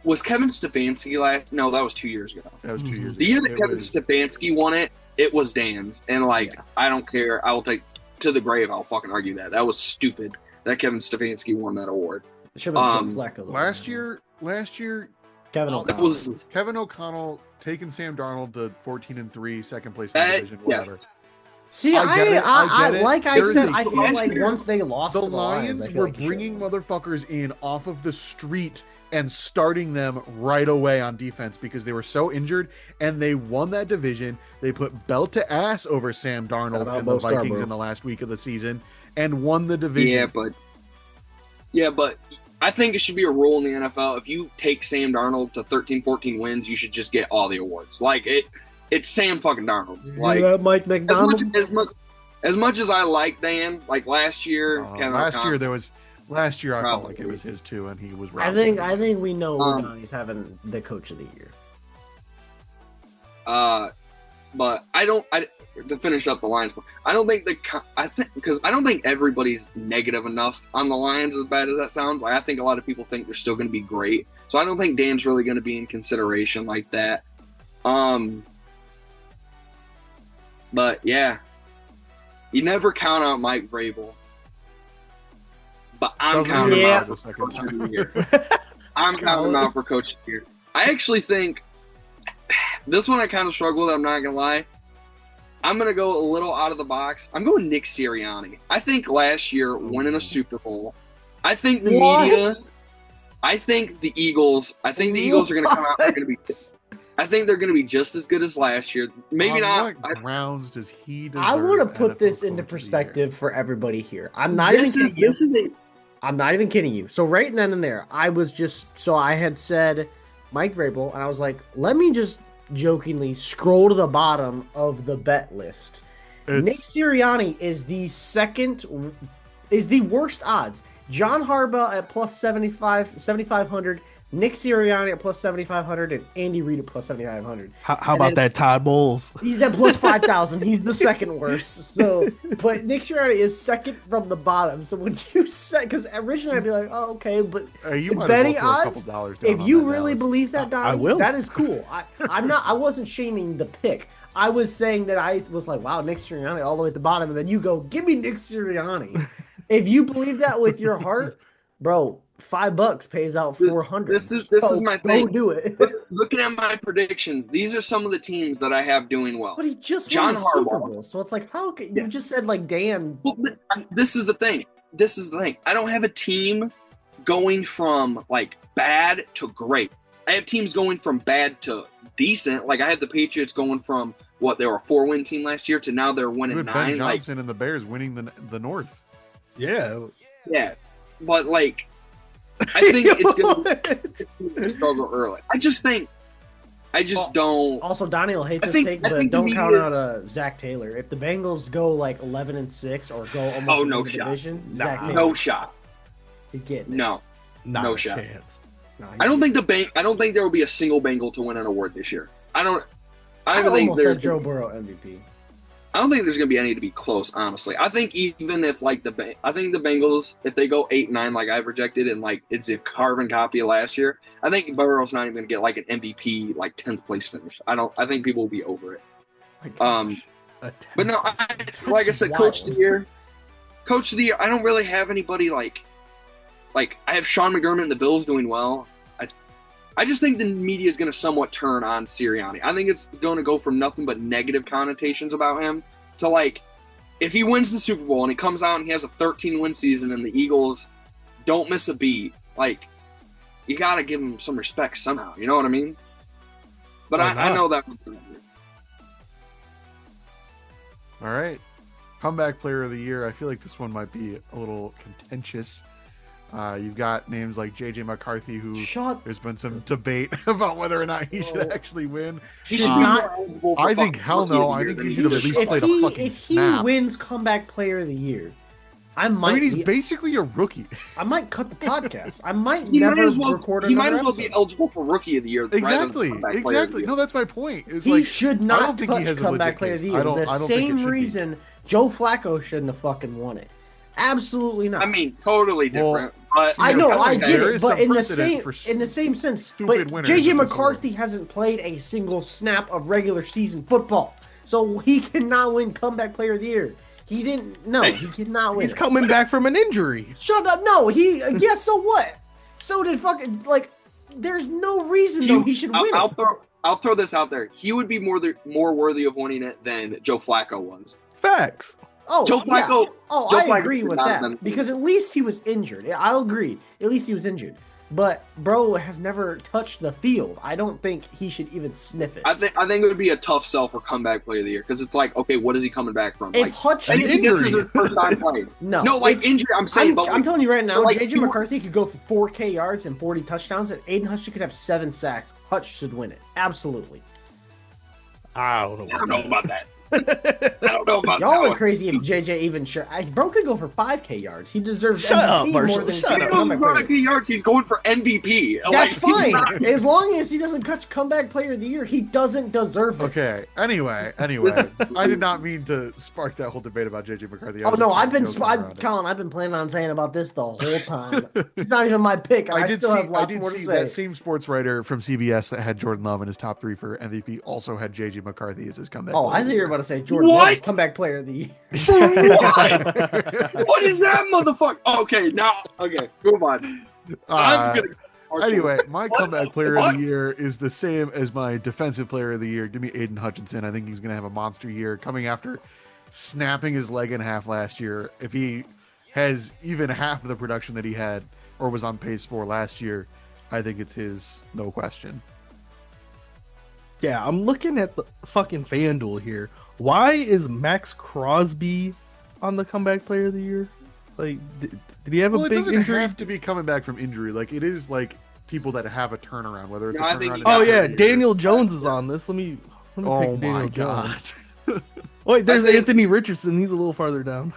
D: Was Kevin Stefanski last? No, that was 2 years ago.
C: That was 2 years ago.
D: The year that
C: It
D: Kevin
C: was-
D: Stefanski won it, it was Dan's. And like, I don't care. I will take to the grave. I'll fucking argue that. That was stupid that Kevin Stefanski won that award.
A: It should have been Joe
D: Um,
A: Flacco. though.
C: last year,
A: Kevin
D: That
A: O'Connell.
D: was
C: Kevin O'Connell taking Sam Darnold to 14-3, second place in the
D: that.
C: division, whatever.
D: Yes.
A: See,
C: I get it, I get it.
A: like I
C: There is
A: said,
C: a-
A: I feel
D: last
A: like
D: year,
A: once they lost
C: The
A: to the Lions,
C: Lions
A: I feel
C: were
A: like he
C: bringing
A: should've.
C: motherfuckers in off of the street and starting them right away on defense because they were so injured, and they won that division. They put belt to ass over Sam Darnold
A: Shout out
C: and the
A: Bo
C: Vikings
A: Scarborough.
C: in the last week of the season and won the division.
D: Yeah, but I think it should be a rule in the NFL. If you take Sam Darnold to 13, 14 wins, you should just get all the awards. Like it's Sam fucking Darnold. Like
A: Yeah, Mike McDonald.
D: as much as I like Dan, like last year, Kevin
C: Last
D: O'Connell-
C: year I felt like it
D: Probably.
C: was his too, and he was.
A: I think we know Donnie's having the coach of the year.
D: But to finish up the Lions, I don't think because I don't think everybody's negative enough on the Lions, as bad as that sounds. Like I think a lot of people think they're still going to be great, so I don't think Dan's really going to be in consideration like that. But yeah, you never count out Mike Vrabel. But I'm counting him out for coach of the year. I'm counting him out for coach of the year. I actually think this one I kind of struggle with. I'm not gonna lie. I'm gonna go a little out of the box. I'm going Nick Sirianni. I think last year winning a Super Bowl. I think the media. I think the Eagles. I think the Eagles are gonna come out. They're gonna be. I think they're gonna be just as good as last year. Maybe not.
C: What grounds does he deserve?
A: I want to put
C: NFL
A: this
C: Coach
A: into
C: of the Year?
A: perspective for everybody here. I'm not even kidding you. I'm not even kidding you. So right then and there, I had said Mike Vrabel, and I was like, let me just jokingly scroll to the bottom of the bet list. Nick Sirianni is the worst odds. John Harbaugh at plus 7,500. Nick Sirianni at plus 7,500 and Andy Reid at plus 7,500.
B: How about that Todd Bowles?
A: He's at plus 5,000. He's the second worst. So, but Nick Sirianni is second from the bottom. So when you say, because originally I'd be like, oh, okay, but
C: You might
A: betting
C: as well throw a
A: odds,
C: couple dollars down
A: if
C: on
A: you
C: that,
A: really
C: Dallas.
A: believe that, Donnie,
B: I will.
A: that is cool. I wasn't shaming the pick. I was saying that I was like, wow, Nick Sirianni all the way at the bottom, and then you go, give me Nick Sirianni. If you believe that with your heart, bro, $5 pays out 400.
D: This is my thing.
A: Go do it.
D: Looking at my predictions, these are some of the teams that I have doing well.
A: But he just
D: John
A: won the Super
D: Harbaugh.
A: Bowl, so it's like, how can you just said like Dan?
D: Well, this is the thing. I don't have a team going from like bad to great. I have teams going from bad to decent. Like I had the Patriots going from what they were a 4-win team last year to now they're
C: You
D: winning
C: had
D: 9.
C: Ben
D: Like
C: Johnson and the Bears winning the North.
B: Yeah.
D: yeah, but like I think it's gonna struggle early. I just don't.
A: Also, Donnie will hate
D: I
A: this
D: think-
A: take,
D: I
A: but
D: think the
A: don't count
D: media-
A: out Zach Taylor. If the Bengals go like 11-6 or go almost
D: Oh,
A: win
D: no
A: the
D: shot.
A: division, Zach Taylor,
D: No shot.
A: he's getting it.
D: No.
B: Not
D: No
B: a
D: shot.
B: chance.
A: No, he's
D: I don't
A: getting
D: think I don't think there will be a single Bengal to win an award this year. I don't
A: I
D: think
A: almost
D: there's
A: said Joe Burrow MVP.
D: I don't think there's going to be any to be close, honestly. I think even if like I think the Bengals, if they go 8-9 like I projected and like it's a carbon copy of last year, I think Burrow's not even going to get like an MVP like 10th place finish. I think people will be over it.
A: My gosh.
D: But no, like I said,
A: wild.
D: Coach of the Year. I don't really have anybody like I have Sean McDermott and the Bills doing well. I just think the media is going to somewhat turn on Sirianni. I think it's going to go from nothing but negative connotations about him to like, if he wins the Super Bowl and he comes out and he has a 13-win season and the Eagles don't miss a beat, like, you got to give him some respect somehow. You know what I mean? But I know that.
C: All right. Comeback player of the year. I feel like this one might be a little contentious. You've got names like J.J. McCarthy, who there's been some debate about whether or not he should actually win.
A: He should not.
C: I think hell no. I think he should have at least played a fucking snap.
A: If he wins comeback player of the year, I mean,
C: he's basically a rookie.
A: I might cut the podcast. I might never record another
D: He might as well
A: episode.
D: be eligible for rookie of the year.
C: Exactly. No, that's my point. It's
A: he should
C: I
A: not
C: don't think he
A: touch
C: has a
A: comeback
C: legit
A: player of
C: case.
A: the year.
C: I don't
A: The
C: think it
A: same
C: should be.
A: reason Joe Flacco shouldn't have fucking won it. Absolutely not.
D: I mean, totally different. But
A: I know, I get
C: there
A: it,
C: is
A: but
C: some
A: in the
C: precedent
A: same sense.
C: stupid
A: But
C: winners
A: JJ
C: in this
A: McCarthy hasn't played a single snap of regular season football, so he cannot win comeback player of the year. He didn't. No, he cannot win.
B: He's coming back from an injury.
A: Shut up! No, he. Yeah, so what? So did fucking like. There's no reason though he should win it.
D: I'll throw this out there. He would be more worthy of winning it than Joe Flacco was.
B: Facts.
A: Oh,
D: Joe Flacco.
A: Yeah. Oh,
D: Joe
A: I
D: Flacco
A: agree with
D: should not
A: that
D: have been-
A: because at least he was injured. Yeah, I'll agree. At least he was injured. But bro has never touched the field. I don't think he should even sniff it.
D: I think it would be a tough sell for comeback player of the year because it's like, okay, what is he coming back from?
A: If
D: Like,
A: Hutch
D: and
A: gets
D: this is his first time playing.
A: no,
D: like injury. I'm saying, but
A: I'm telling you right now,
D: like,
A: JJ McCarthy could go for 4K yards and 40 touchdowns, and Aiden Hutch could have 7 sacks. Hutch should win it. Absolutely.
B: I don't know
D: about that. I don't know about
A: Y'all
D: that.
A: are crazy if JJ even sure. Bro could go for 5K yards. He deserves
B: Shut up,
A: MVP
B: Marshall.
A: more than
B: Shut up.
A: comeback player.
D: Yards, he's going for MVP.
A: That's
D: Like, he's
A: fine.
D: not-
A: As long as he doesn't catch comeback player of the year, he doesn't deserve it.
C: Okay. Anyway, I did not mean to spark that whole debate about JJ McCarthy.
A: Oh no, I've been
C: joking around it.
A: Colin. I've been planning on saying about this the whole time. It's not even my pick. And I still have lots more to say.
C: That same sports writer from CBS that had Jordan Love in his top 3 for MVP also had JJ McCarthy as his comeback.
A: Oh, I thought you were about to say Jordan
D: What?
A: Love's comeback player of the year.
D: What is that, motherfucker? Okay, now, okay, move on. I'm gonna.
C: Anyway, my
D: What?
C: comeback player
D: What?
C: of the year is the same as my defensive player of the year. Give me Aiden Hutchinson. I think he's going to have a monster year coming after snapping his leg in half last year. If he has even half of the production that he had or was on pace for last year, I think it's his, no question.
B: Yeah, I'm looking at the fucking FanDuel here. Why is Max Crosby on the comeback player of the year? Like, did he have a
C: Well, it
B: big
C: doesn't
B: injury?
C: have to be coming back from injury. Like, it is like people that have a turnaround, whether it's
D: No,
C: a
D: I think
C: turnaround.
D: he
C: in
B: Oh
D: got
B: yeah,
C: injury or-
B: Daniel Jones is on this. Let me
C: Oh
B: pick
C: my
B: Daniel
C: god.
B: Jones. Oh, wait, there's
D: I think-
B: Anthony Richardson. He's a little farther down.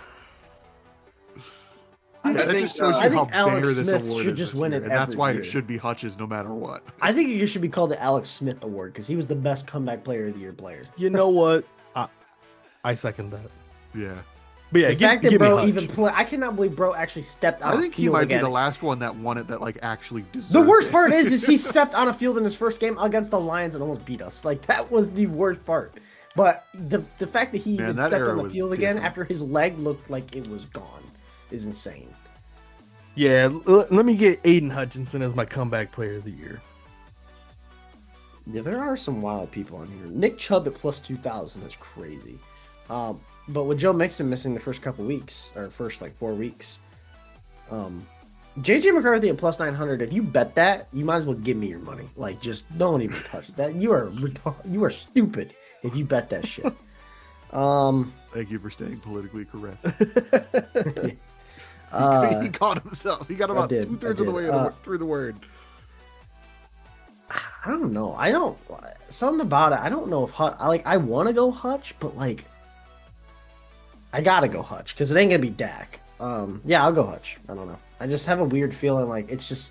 C: That
D: think,
C: just shows
D: I
C: you
A: think
C: how
A: Alex
C: bare this
A: Smith
C: award
A: should
C: is
A: just
C: this
A: win
C: year,
A: it
C: and that's
A: every
C: why
A: year.
C: it should be Hutch's no matter what.
A: I think it should be called the Alex Smith Award because he was the best comeback player of the year player.
B: You know what? I second that.
C: Yeah.
B: But yeah,
A: The fact that
B: give me
A: bro
B: Hutch.
A: even play, I cannot believe bro actually stepped on
C: I
A: a
C: think he
A: field
C: might
A: again.
C: be the last one that won it that like actually deserved
A: The worst
C: it.
A: part is he stepped on a field in his first game against the Lions and almost beat us. Like that was the worst part. But the fact that he
C: Man,
A: even
C: that
A: stepped
C: era
A: on the
C: was
A: field again
C: different.
A: after his leg looked like it was gone is insane.
B: Yeah, let me get Aiden Hutchinson as my comeback player of the year.
A: Yeah, there are some wild people on here. Nick Chubb at plus 2,000 is crazy. But with Joe Mixon missing the first couple weeks, or first like 4 weeks, JJ McCarthy at plus 900. If you bet that, you might as well give me your money. Like, just don't even touch that. You are stupid if you bet that shit.
C: Thank you for staying politically correct. He caught himself. He got about
A: did,
C: 2/3
A: I
C: of the
A: did.
C: way through the word.
A: I don't know. Something about it. I don't know if I want to go Hutch, but like, I gotta go Hutch because it ain't gonna be Dak. Yeah, I'll go Hutch. I don't know. I just have a weird feeling like it's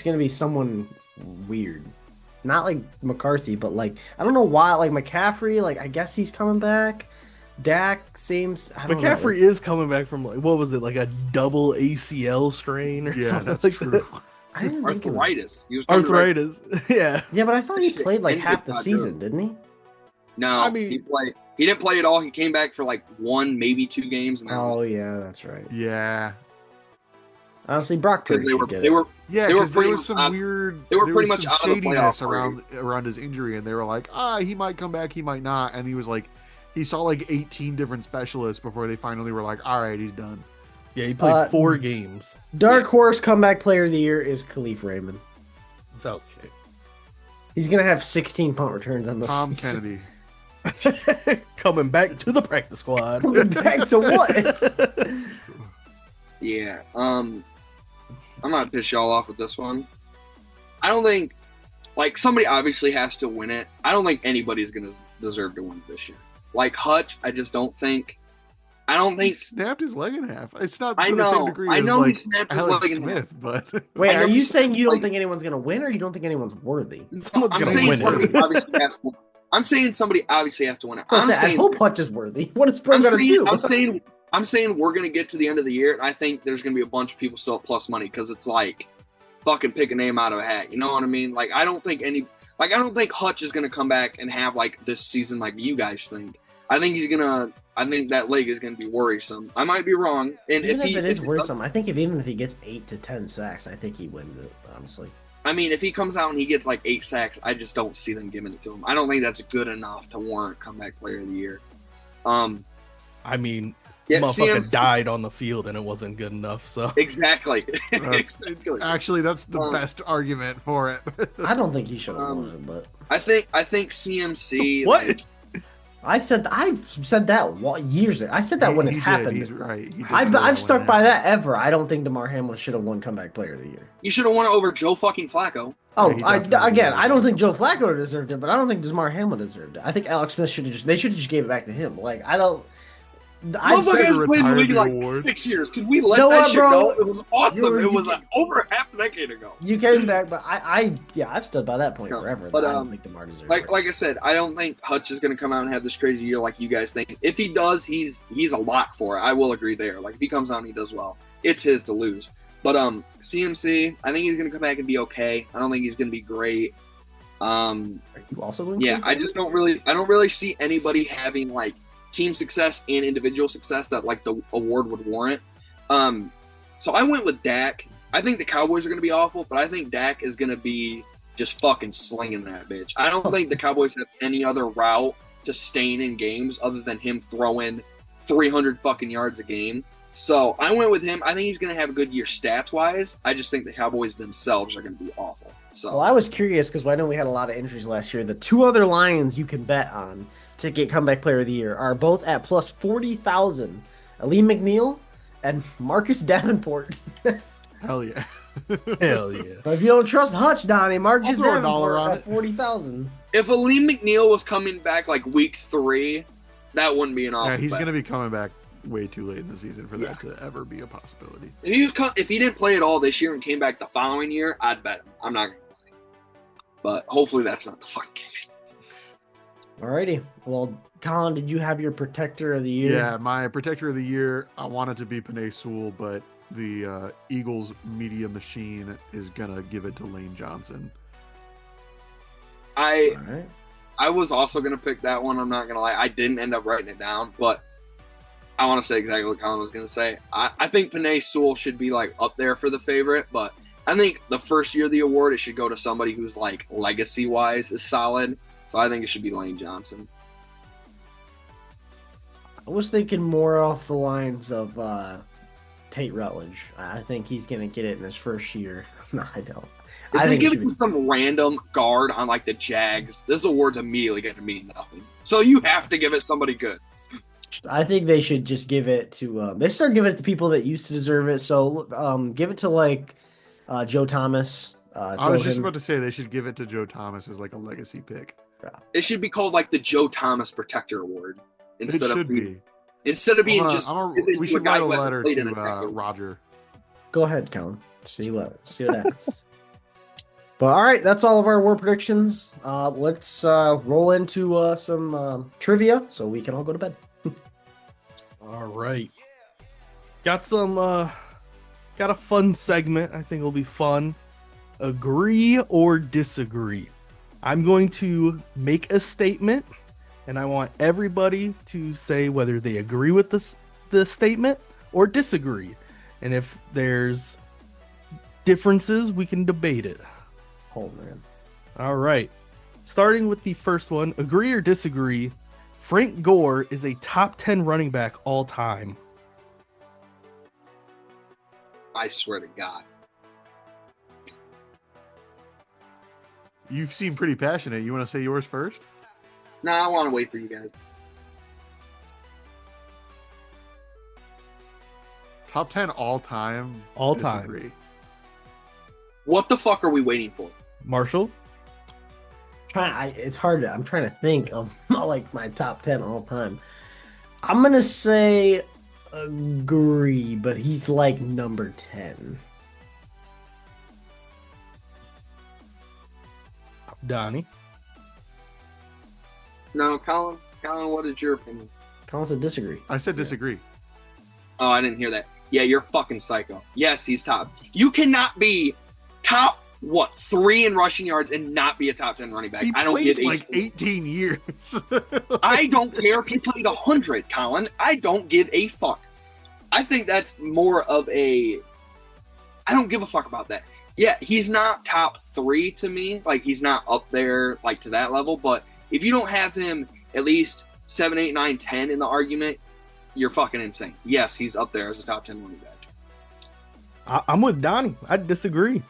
A: gonna be someone weird. Not like McCarthy, but like, I don't know why. Like McCaffrey, like I guess he's coming back. Dak seems. I don't know.
B: McCaffrey is coming back from like what was it, like a double ACL strain or
C: Yeah,
B: something
C: that's
B: like
C: true.
B: that?
A: I didn't think it was-
D: Arthritis. He was coming right-
B: Arthritis. Yeah.
A: Yeah, but I thought he played like
D: And
A: half the
D: not
A: season,
D: good.
A: didn't he?
D: No,
B: I mean-
D: he didn't play at all. He came back for like 1, maybe 2 games, and that was
A: Oh yeah, that's right.
C: Yeah.
A: Honestly, Brock
D: because
A: Purdy should get
D: they
A: it.
D: were
C: Yeah,
D: They were
C: because there
D: pretty
C: was some
D: much out-
C: weird.
D: they were
C: there
D: pretty
C: was
D: much
C: some
D: out of the
C: shadiness
D: playoff
C: around his injury, and they were like, he might come back, he might not, and he was like he saw like 18 different specialists before they finally were like, all right, he's done.
B: Yeah, he played 4 games.
A: Dark Horse Comeback Player of the Year is Khalif Raymond.
B: It's okay.
A: He's going to have 16 punt returns on the
C: Tom
A: season.
C: Kennedy.
B: Coming back to the practice squad.
A: Coming back to what?
D: Yeah. I'm gonna piss y'all off with this one. I don't think, like, somebody obviously has to win it. I don't think anybody's gonna deserve to win it this year. Like Hutch, I just don't think. I don't think
C: he snapped his leg in half. It's not
D: I
C: to the
D: know.
C: same degree
D: I
C: as
D: know
C: like
D: he snapped his
C: Alex
D: leg in
C: Smith,
D: half.
C: but
A: Wait,
D: I know
A: are you
D: he's
A: saying you don't
D: like-
A: think anyone's going to win, or you don't think anyone's worthy?
B: Someone's
D: I'm
B: gonna
D: saying
B: win
D: somebody
B: it.
D: obviously has to. I'm saying somebody obviously has to win it.
A: I
D: I'm saying
A: hope Hutch is worthy. What is Pro
D: I'm
A: going to do?
D: I'm saying we're gonna get to the end of the year, and I think there's gonna be a bunch of people still at plus money because it's like fucking pick a name out of a hat. You know what I mean? Like I don't think Hutch is gonna come back and have like this season like you guys think. I think that leg is gonna be worrisome. I might be wrong. And
A: Even if
D: he,
A: it is
D: if
A: worrisome, I think even if he gets 8 to 10 sacks, I think he wins it, honestly.
D: I mean, if he comes out and he gets like 8 sacks, I just don't see them giving it to him. I don't think that's good enough to warrant comeback player of the year.
B: I mean,
D: Yeah,
B: motherfucker
D: CMC
B: died on the field and it wasn't good enough. So
D: exactly.
C: That's-
D: Exactly.
C: actually, that's the best argument for it.
A: I don't think he should have won it, but
D: I think CMC.
B: What?
D: like,
A: I said that years ago. I said that when it
C: He did.
A: happened.
C: He's right. He did say
A: I've
C: that
A: stuck
C: when it
A: by
C: happened.
A: that ever. I don't think DeMar Hamlin should have won Comeback Player of the Year.
D: you should have won it over Joe fucking Flacco.
A: Oh,
C: Yeah, he definitely
A: again,
C: deserved
A: I don't
C: it.
A: think Joe Flacco deserved it, but I don't think DeMar Hamlin deserved it. I think Alex Smith should have just gave it back to him. Like I don't. I
D: Motherfucker
A: said,
D: hasn't played in the
C: retire
D: league
C: the
D: like
C: award.
D: 6 years. Can we let
A: You know
D: that
A: what,
D: shit
A: bro?
D: go? It was awesome.
A: You
D: It was over half a decade ago.
A: you came back, but I've stood by that point
D: No,
A: forever.
D: but,
A: That I don't think DeMar deserved
D: Like
A: it.
D: I said, I don't think Hutch is going to come out and have this crazy year like you guys think. If he does, he's a lock for it. I will agree there. Like if he comes out and he does well, it's his to lose. But CMC, I think he's going to come back and be okay. I don't think he's going to be great.
A: Are you also going?
D: Yeah, I just don't really see anybody having like team success and individual success that like the award would warrant. So I went with Dak. I think the Cowboys are going to be awful, but I think Dak is going to be just fucking slinging that bitch. I don't think the Cowboys have any other route to staying in games other than him throwing 300 fucking yards a game. So I went with him. I think he's going to have a good year stats wise. I just think the Cowboys themselves are going to be awful. So
A: Well, I was curious because I know we had a lot of injuries last year. The two other Lions you can bet on to get Comeback Player of the Year are both at plus 40,000. Ali McNeil and Marcus Davenport.
C: Hell yeah.
B: hell yeah.
A: But if you don't trust Hutch, Donnie, Marcus
C: I'll throw a
A: Davenport
C: dollar on
A: at
C: it.
A: 40,000.
D: if Aleem McNeil was coming back like week 3, that wouldn't be an awful
C: Yeah, he's
D: bet.
C: going to be coming back way too late in the season for that to ever be a possibility.
D: If he didn't play at all this year and came back the following year, I'd bet him. I'm not gonna lie. But hopefully that's not the fucking case.
A: Alrighty. Well, Colin, did you have your Protector of the Year?
C: Yeah, my protector of the year, I wanted to be Panay Sewell, but the Eagles media machine is going to give it to Lane Johnson.
D: I
A: Alright.
D: I was also gonna pick that one. I'm not gonna lie. I didn't end up writing it down, but I want to say exactly what Colin was gonna say. I think Panay Sewell should be like up there for the favorite, but I think the first year of the award it should go to somebody who's like legacy wise is solid. So I think it should be Lane Johnson.
A: I was thinking more off the lines of Tate Rutledge. I think he's going to get it in his first year. No, I don't.
D: If
A: I
D: they
A: think
D: give
A: it
D: it
A: should
D: to
A: be,
D: some random guard on like the Jags, this award's immediately going to mean nothing. So you have to give it somebody good.
A: I think they should just give it to they start giving it to people that used to deserve it. So give it to like Joe Thomas.
C: I was just about to say they should give it to Joe Thomas as like a legacy pick.
D: It should be called like the Joe Thomas Protector Award
C: It
D: instead
C: should
D: of
C: be.
D: instead of being
C: I'm gonna-
D: just
C: I'm gonna-
D: given
C: we
D: to a
C: should
D: guy
C: write a
D: who hasn't
C: letter
D: played in
C: to
D: a decade.
C: Roger.
A: Go ahead, Colin. See what happens. But all right, that's all of our war predictions. Let's roll into some trivia so we can all go to bed.
B: All right. Got a fun segment. I think it'll be fun. Agree or disagree. I'm going to make a statement and I want everybody to say whether they agree with the statement or disagree. And if there's differences, we can debate it.
A: Oh man.
B: All right. Starting with the first one, agree or disagree, Frank Gore is a top 10 running back all time.
D: I swear to God.
C: You seem pretty passionate. You want to say yours first?
D: No, I want to wait for you guys.
C: Top 10 all time.
B: All time.
C: Disagree.
D: What the fuck are we waiting for?
B: Marshall?
A: It's hard. I'm trying to think of like my top 10 all time. I'm gonna say agree, but he's like number 10.
B: Donnie?
D: No, Colin, what is your opinion?
A: Colin said disagree.
C: I said disagree.
D: Oh, I didn't hear that. Yeah, you're fucking psycho. Yes, he's top. You cannot be top, 3 in rushing yards and not be a top 10 running back.
C: He
D: I don't
C: played
D: give
C: like 18 years.
D: I don't care if he played 100, Colin. I don't give a fuck. I think that's more of a... I don't give a fuck about that. Yeah, he's not top 3 to me. Like, he's not up there, like, to that level. But if you don't have him at least 7, 8, 9, 10 in the argument, you're fucking insane. Yes, he's up there as a top 10 running back.
B: I'm with Donnie. I disagree.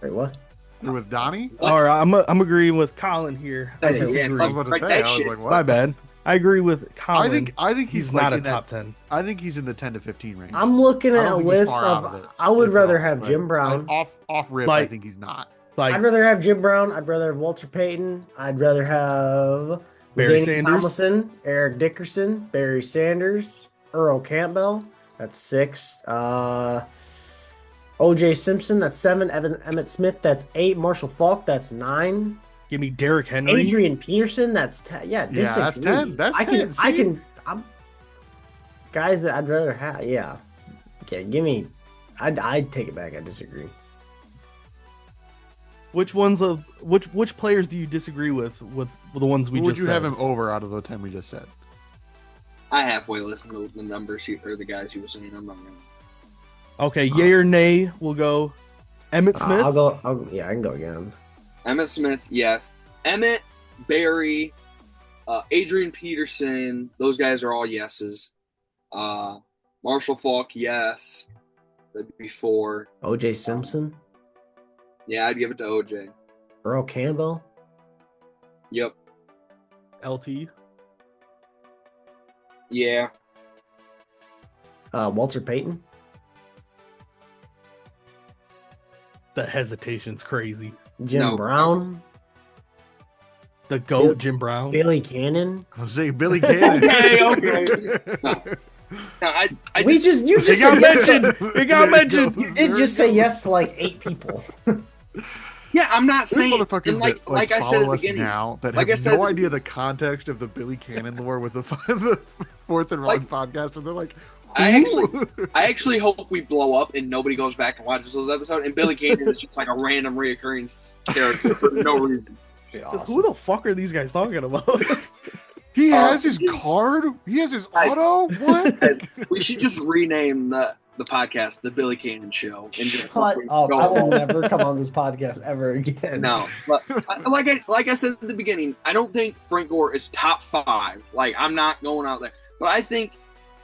A: Wait, what?
C: You're with Donnie?
B: All right, I'm agreeing with Colin here. I
A: Yeah,
B: disagree.
C: I was about to say, I was like, what?
B: My bad. I agree with Colin.
C: I think he's
B: not
C: like
B: a
C: in that-
B: top 10.
C: I think he's in the 10 to 15 range.
A: I'm looking
C: I
A: at a
C: don't think he's
A: list
C: far out
A: of.
C: it,
A: I would
C: if
A: rather
C: not,
A: have
C: but
A: Jim Brown.
C: Off rip,
B: Like-
C: I think he's not.
B: Like
A: I'd rather have Jim Brown. I'd rather have Walter Payton. I'd rather have
B: Barry
A: Danny
B: Sanders.
A: Tomlinson, Eric Dickerson, Barry Sanders, Earl Campbell. That's 6. O.J. Simpson. That's 7. Emmett Smith. That's 8. Marshall Faulk. That's 9.
B: give me Derrick Henry.
A: Adrian Peterson. That's 10. Yeah,
C: Yeah, that's
A: disagree.
C: 10. That's
A: I
C: 10. See?
A: I'm guys that I'd rather have. Yeah. Okay, give me. I'd take it back. I disagree.
B: Which players do you disagree with the ones we
C: Who would
B: just
C: you
B: said?
C: have him over out of the 10 we just said?
D: I halfway listened to the numbers or the guys you were saying. I'm not gonna.
B: Okay, yay or nay? We'll go. Emmett Smith.
A: I'll go. Yeah, I can go again.
D: Emmett Smith, yes. Emmett, Barry, Adrian Peterson, those guys are all yeses. Marshall Faulk, yes. That'd be 4.
A: O.J. Simpson,
D: Yeah, I'd give it to OJ.
A: Earl Campbell.
D: Yep.
B: LT.
D: Yeah.
A: Walter Payton.
B: The hesitation's crazy.
A: Jim
D: No.
A: Brown.
B: The GOAT, Jim Brown.
A: Billy Cannon.
C: Jose Billy Cannon.
D: Okay. No, I
A: You just
B: It
A: said
B: got
A: yes to,
B: mentioned. It got mentioned.
A: you did just say yes to like 8 people.
D: Yeah, I'm not
C: There's
D: saying
C: motherfuckers
D: and
C: that
D: like I said at
C: follow
D: the
C: us
D: beginning.
C: now that
D: like I
C: have
D: said
C: no
D: at the
C: idea the context of the Billy Cannon lore with the Fourth and Wrong
D: Like-
C: podcast, and they're like,
D: I
C: "Who?"
D: actually hope we blow up and nobody goes back and watches those episodes. And Billy Cannon is just like a random reoccurring character for no reason.
B: Who the fuck are these guys talking about?
C: He has his card. He has his auto. What?
D: We should just rename the podcast the Billy Cannon Show. And just
A: Shut
D: fucking
A: up.
D: go
A: I will
D: on.
A: never come on this podcast ever again.
D: No, but like I said at the beginning, I don't think Frank Gore is top 5. Like, I'm not going out there, but I think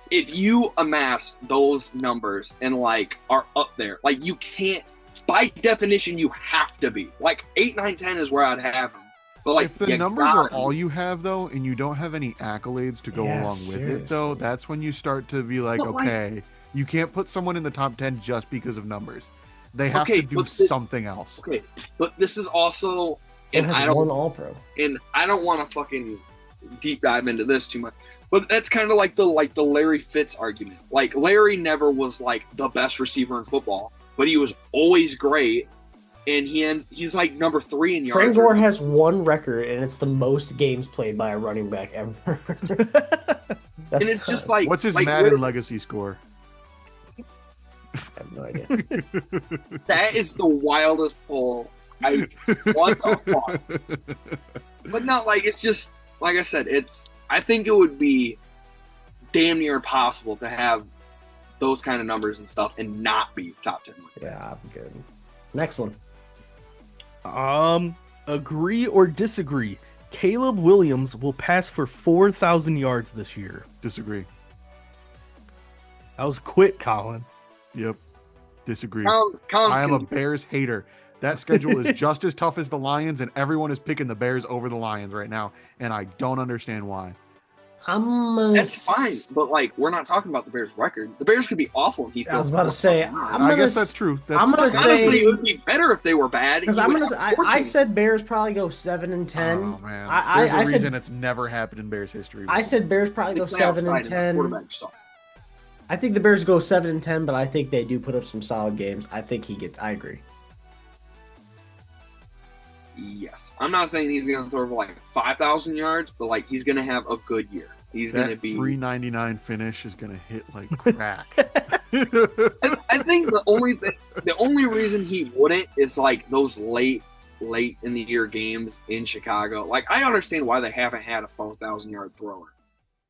D: if you amass those numbers and like are up there, like you can't. By definition, you have to be like 8, 9, 10 is where I'd have them. But like,
C: If the
D: you
C: numbers
D: gotta
C: are
D: be.
C: all you have, though, and you don't have any accolades to go
A: Yeah,
C: along with it, though,
A: seriously.
C: that's when you start to be like,
D: But, like-
C: okay, you can't put someone in the top 10 just because of numbers. They have
D: Okay,
C: to do
D: but this-
C: something else.
D: Okay, but this is also,
A: It
D: and
A: has
D: I
A: one
D: don't,
A: All-Pro.
D: and I don't want to fucking deep dive into this too much, but that's kind of like the Larry Fitz argument. Like Larry never was like the best receiver in football, but he was always great, and he's like number 3 in yards.
A: Frank Gore has one record, and it's the most games played by a running back ever.
D: and it's just like
C: What's his
D: like,
C: Madden
D: literally,
C: legacy score?
A: I have no idea.
D: that is the wildest pull. What the fuck? But not like it's just like I said. I think it would be damn near impossible to have those kind of numbers and stuff and not be top 10.
A: Yeah, I'm good. Next one.
B: Agree or disagree? Caleb Williams will pass for 4,000 yards this year.
C: Disagree.
B: That was quick, Colin.
C: Yep. Disagree.
D: Colin's
C: I am a Bears hater. That schedule is just as tough as the Lions, and everyone is picking the Bears over the Lions right now, and I don't understand why.
D: That's fine, but like we're not talking about the Bears' record. The Bears could be awful if he feels.
A: I was about to say.
C: I guess that's true.
A: I'm gonna say
D: honestly, it would be better if they were bad.
A: Because I said Bears probably go 7-10.
C: Oh man,
A: There's
C: a reason it's never happened in Bears history.
A: I said Bears probably go 7-10. I think the Bears go 7-10, but I think they do put up some solid games. I think he gets. I agree.
D: Yes, I'm not saying he's going to throw for like 5,000 yards, but like he's going to have a good year. He's going to be
C: 399 finish is going to hit like crack.
D: I think the only reason he wouldn't is like those late in the year games in Chicago. Like I understand why they haven't had a 4,000 yard thrower,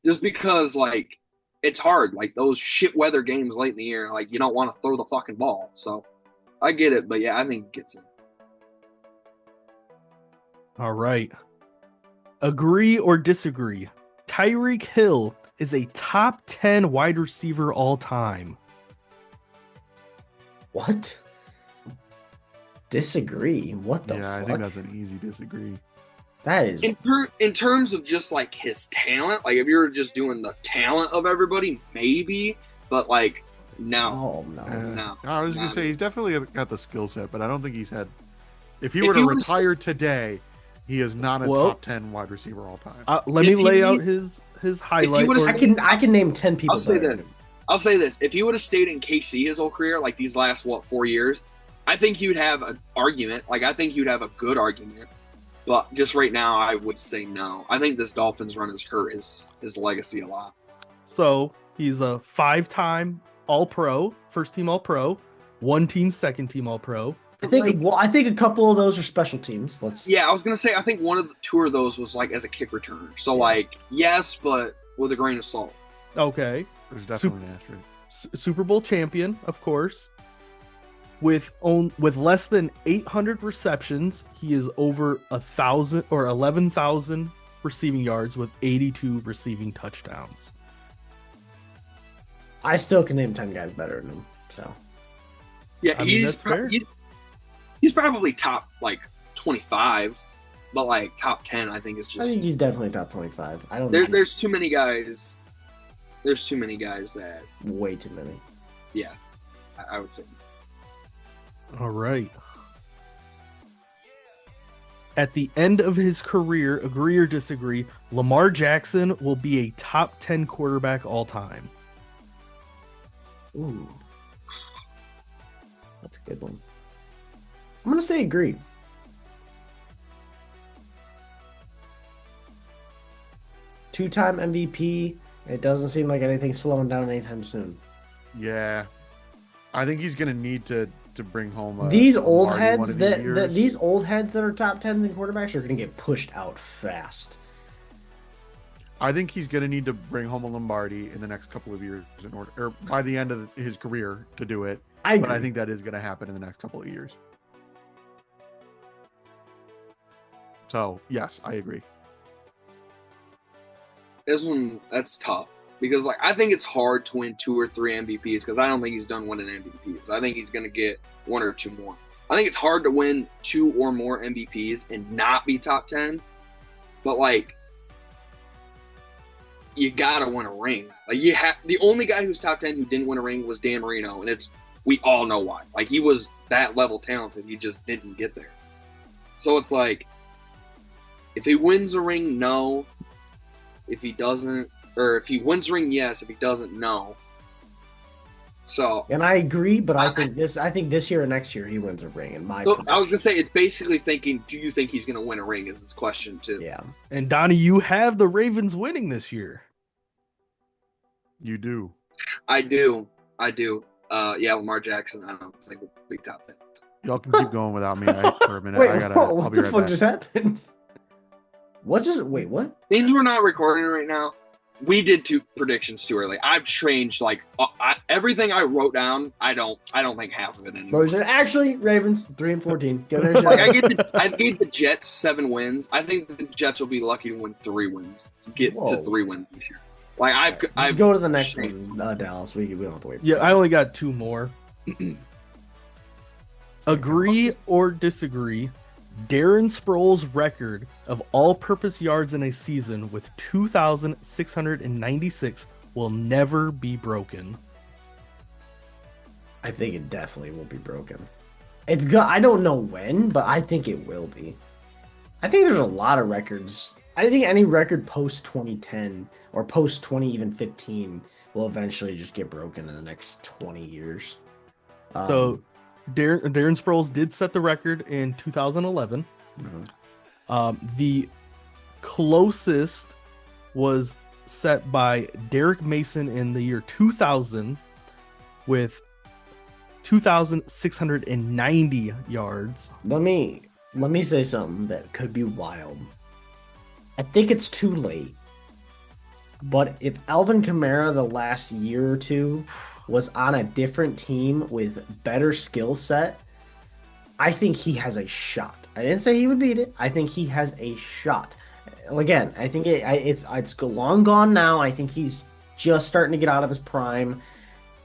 D: just because like it's hard. Like those shit weather games late in the year, like you don't want to throw the fucking ball. So I get it, but yeah, I think he gets it.
B: All right. Agree or disagree? Tyreek Hill is a top 10 wide receiver all time.
A: What? Disagree? What the fuck?
C: I think that's an easy disagree.
A: That is
D: in terms of just like his talent. Like if you're just doing the talent of everybody, maybe, but like no. No.
C: I was gonna say he's definitely got the skill set, but I don't think he's had. If he were to retire today, he is not a top 10 wide receiver all time.
B: Let me lay out his highlight.
A: I can name 10 people.
D: I'll say this. If he would have stayed in KC his whole career, like these last 4 years, I think he would have an argument. Like I think he would have a good argument. But just right now, I would say no. I think this Dolphins run has hurt his legacy a lot.
B: So he's a 5-time All-Pro, first-team All-Pro, 1-team, second-team All-Pro.
A: I think a couple of those are special teams.
D: Yeah, I was gonna say I think one of the two of those was like as a kick returner. So like yes, but with a grain of salt.
B: Okay.
C: There's definitely an asterisk.
B: Super Bowl champion, of course. With less than 800 receptions, he is over 1,000 or 11,000 receiving yards with 82 receiving touchdowns.
A: I still can name 10 guys better than him. So
D: yeah, he's probably top like 25, but like top 10, I think is just.
A: I think he's definitely top 25. I don't.
D: There's too many guys. There's too many guys that.
A: Way too many.
D: Yeah, I would say.
B: All right. At the end of his career, agree or disagree, Lamar Jackson will be a top 10 quarterback all time.
A: Ooh. That's a good one. I'm going to say agree. Two-time MVP. It doesn't seem like anything's slowing down anytime soon.
C: Yeah. I think he's going to need to bring home
A: these old heads that are top 10 in quarterbacks are going to get pushed out fast.
C: I think he's going to need to bring home a Lombardi in the next couple of years in order, or by the end of his career to do it. But I think that is going to happen in the next couple of years. So, yes, I agree.
D: That's tough. Because like I think it's hard to win 2 or 3 MVPs because I don't think he's done winning MVPs. I think he's going to get 1 or 2 more. I think it's hard to win 2 or more MVPs and not be top 10. But like you got to win a ring. Like the only guy who's top 10 who didn't win a ring was Dan Marino, and we all know why. Like he was that level talented, he just didn't get there. So it's like if he wins a ring, no. If he doesn't, or if he wins a ring, yes. If he doesn't, no. So,
A: and I agree, but I think this year or next year he wins a ring. I was
D: gonna say it's basically thinking, do you think he's gonna win a ring? Is this question too?
A: Yeah.
B: And Donnie, you have the Ravens winning this year.
C: You do.
D: I do. Yeah, Lamar Jackson. I don't think will be top 10.
C: Y'all can keep going without me for a minute.
A: Wait,
C: I'll be right back.
A: Just happened? What?
D: Mean you were not recording right now? we did two predictions too early. I've changed like everything I wrote down. I don't think half of it anymore.
A: Actually, Ravens 3-14. Get their
D: Like
A: shot.
D: I gave the Jets 7 wins. I think the Jets will be lucky to win 3 wins. Get to 3 wins this year. Like
A: Let's go to the next one, Dallas. We don't have to wait.
B: Yeah, I only got 2 more. Agree or disagree? Darren Sproles' record of all-purpose yards in a season with 2,696 will never be broken.
A: I think it definitely will be broken. It's good. I don't know when, but I think it will be. I think there's a lot of records. I think any record post 2010 or post 20 even 15 will eventually just get broken in the next 20 years.
B: So Darren Sproles did set the record in 2011. The closest was set by Derek Mason in the year 2000 with 2,690 yards.
A: Let me say something that could be wild. I think it's too late. But if Alvin Kamara the last year or two was on a different team with better skill set, I think he has a shot. I didn't say he would beat it. I think he has a shot. Again, I think it's long gone now. I think he's just starting to get out of his prime.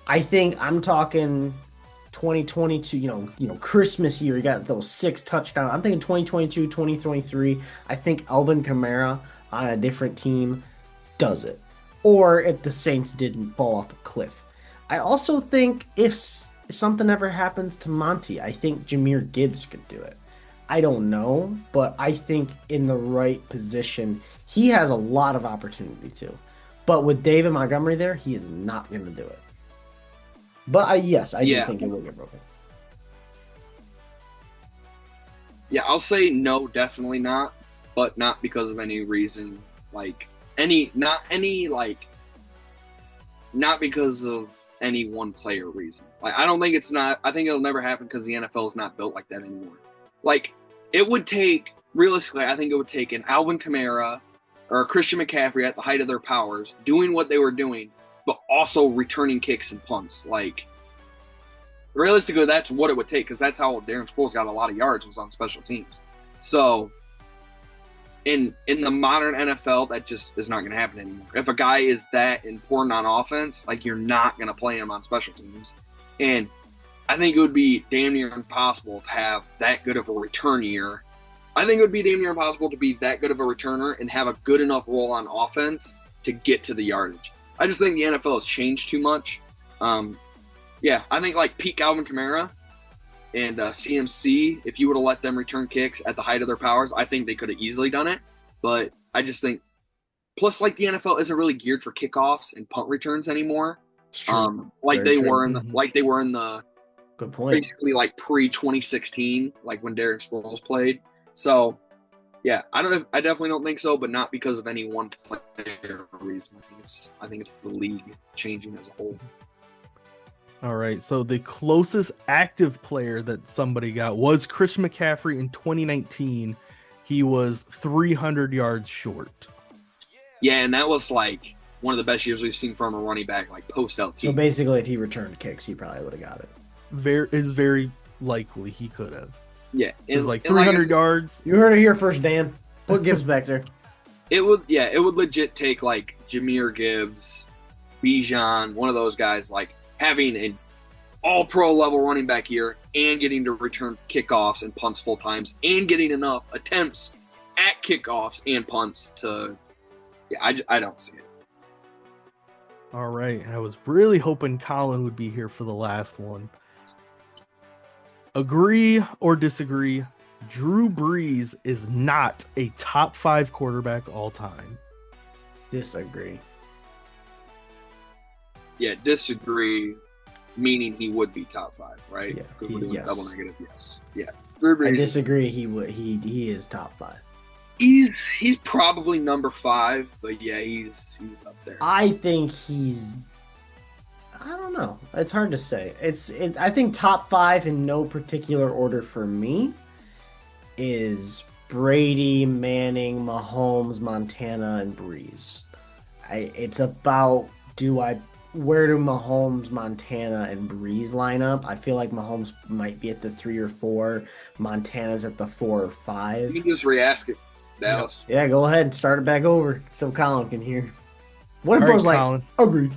A: I think I'm talking 2022, Christmas year. He got those 6 touchdowns. I'm thinking 2022, 2023. I think Alvin Kamara on a different team does it. Or if the Saints didn't fall off a cliff. I also think if something ever happens to Monty, I think Jahmyr Gibbs could do it. I don't know, but I think in the right position, he has a lot of opportunity to. But with David Montgomery there, he is not going to do it. But I do think it will get broken.
D: Yeah, I'll say no, definitely not, but not because of any reason, not because of any one player reason. I don't think I think it'll never happen because the NFL is not built like that anymore. It would take, realistically, I think it would take an Alvin Kamara or a Christian McCaffrey at the height of their powers, doing what they were doing, but also returning kicks and punts. Realistically, that's what it would take, because that's how Darren Sproles got a lot of yards, was on special teams. So, in the modern NFL, that just is not going to happen anymore. If a guy is that important on offense, you're not going to play him on special teams. And I think it would be damn near impossible to have that good of a return year. I think it would be damn near impossible to be that good of a returner and have a good enough role on offense to get to the yardage. I just think the NFL has changed too much. I think peak Alvin Kamara and CMC, if you would have let them return kicks at the height of their powers, I think they could have easily done it. But I just think, plus the NFL isn't really geared for kickoffs and punt returns anymore. They were in the
A: good point.
D: Basically pre-2016, when Darren Sproles played. So yeah, I definitely don't think so, but not because of any one player reason. I think it's the league changing as a whole.
B: All right, so the closest active player that somebody got was Chris McCaffrey in 2019. He was 300 yards short.
D: Yeah, and that was one of the best years we've seen from a running back, post LT.
A: So basically, if he returned kicks, he probably would have got it.
B: Is very likely he could have.
D: Yeah,
B: it was 300 yards.
A: You heard it here first, Dan. Put Gibbs back there.
D: It would legit take Jahmyr Gibbs, Bijan, one of those guys, having an all-pro level running back here and getting to return kickoffs and punts full times and getting enough attempts at kickoffs and punts to. Yeah, I don't see it.
B: All right, I was really hoping Colin would be here for the last one. Agree or disagree? Drew Brees is not a top 5 quarterback all time.
A: Disagree.
D: Yeah, disagree, meaning he would be top 5, right?
A: Yeah,
D: yes. Double negative, yes. Yeah. Drew Brees,
A: I disagree. He is top 5.
D: He's probably number 5, but yeah, he's up there.
A: I think I don't know. It's hard to say. I think top 5 in no particular order for me is Brady, Manning, Mahomes, Montana, and Breeze. It's about where do Mahomes, Montana, and Breeze line up? I feel like Mahomes might be at the 3 or 4. Montana's at the 4 or 5.
D: You can just re-ask it, Dallas.
A: Yeah, go ahead and start it back over so Colin can hear. What if
B: All right,
A: Bro's like,
B: Colin.
A: agreed.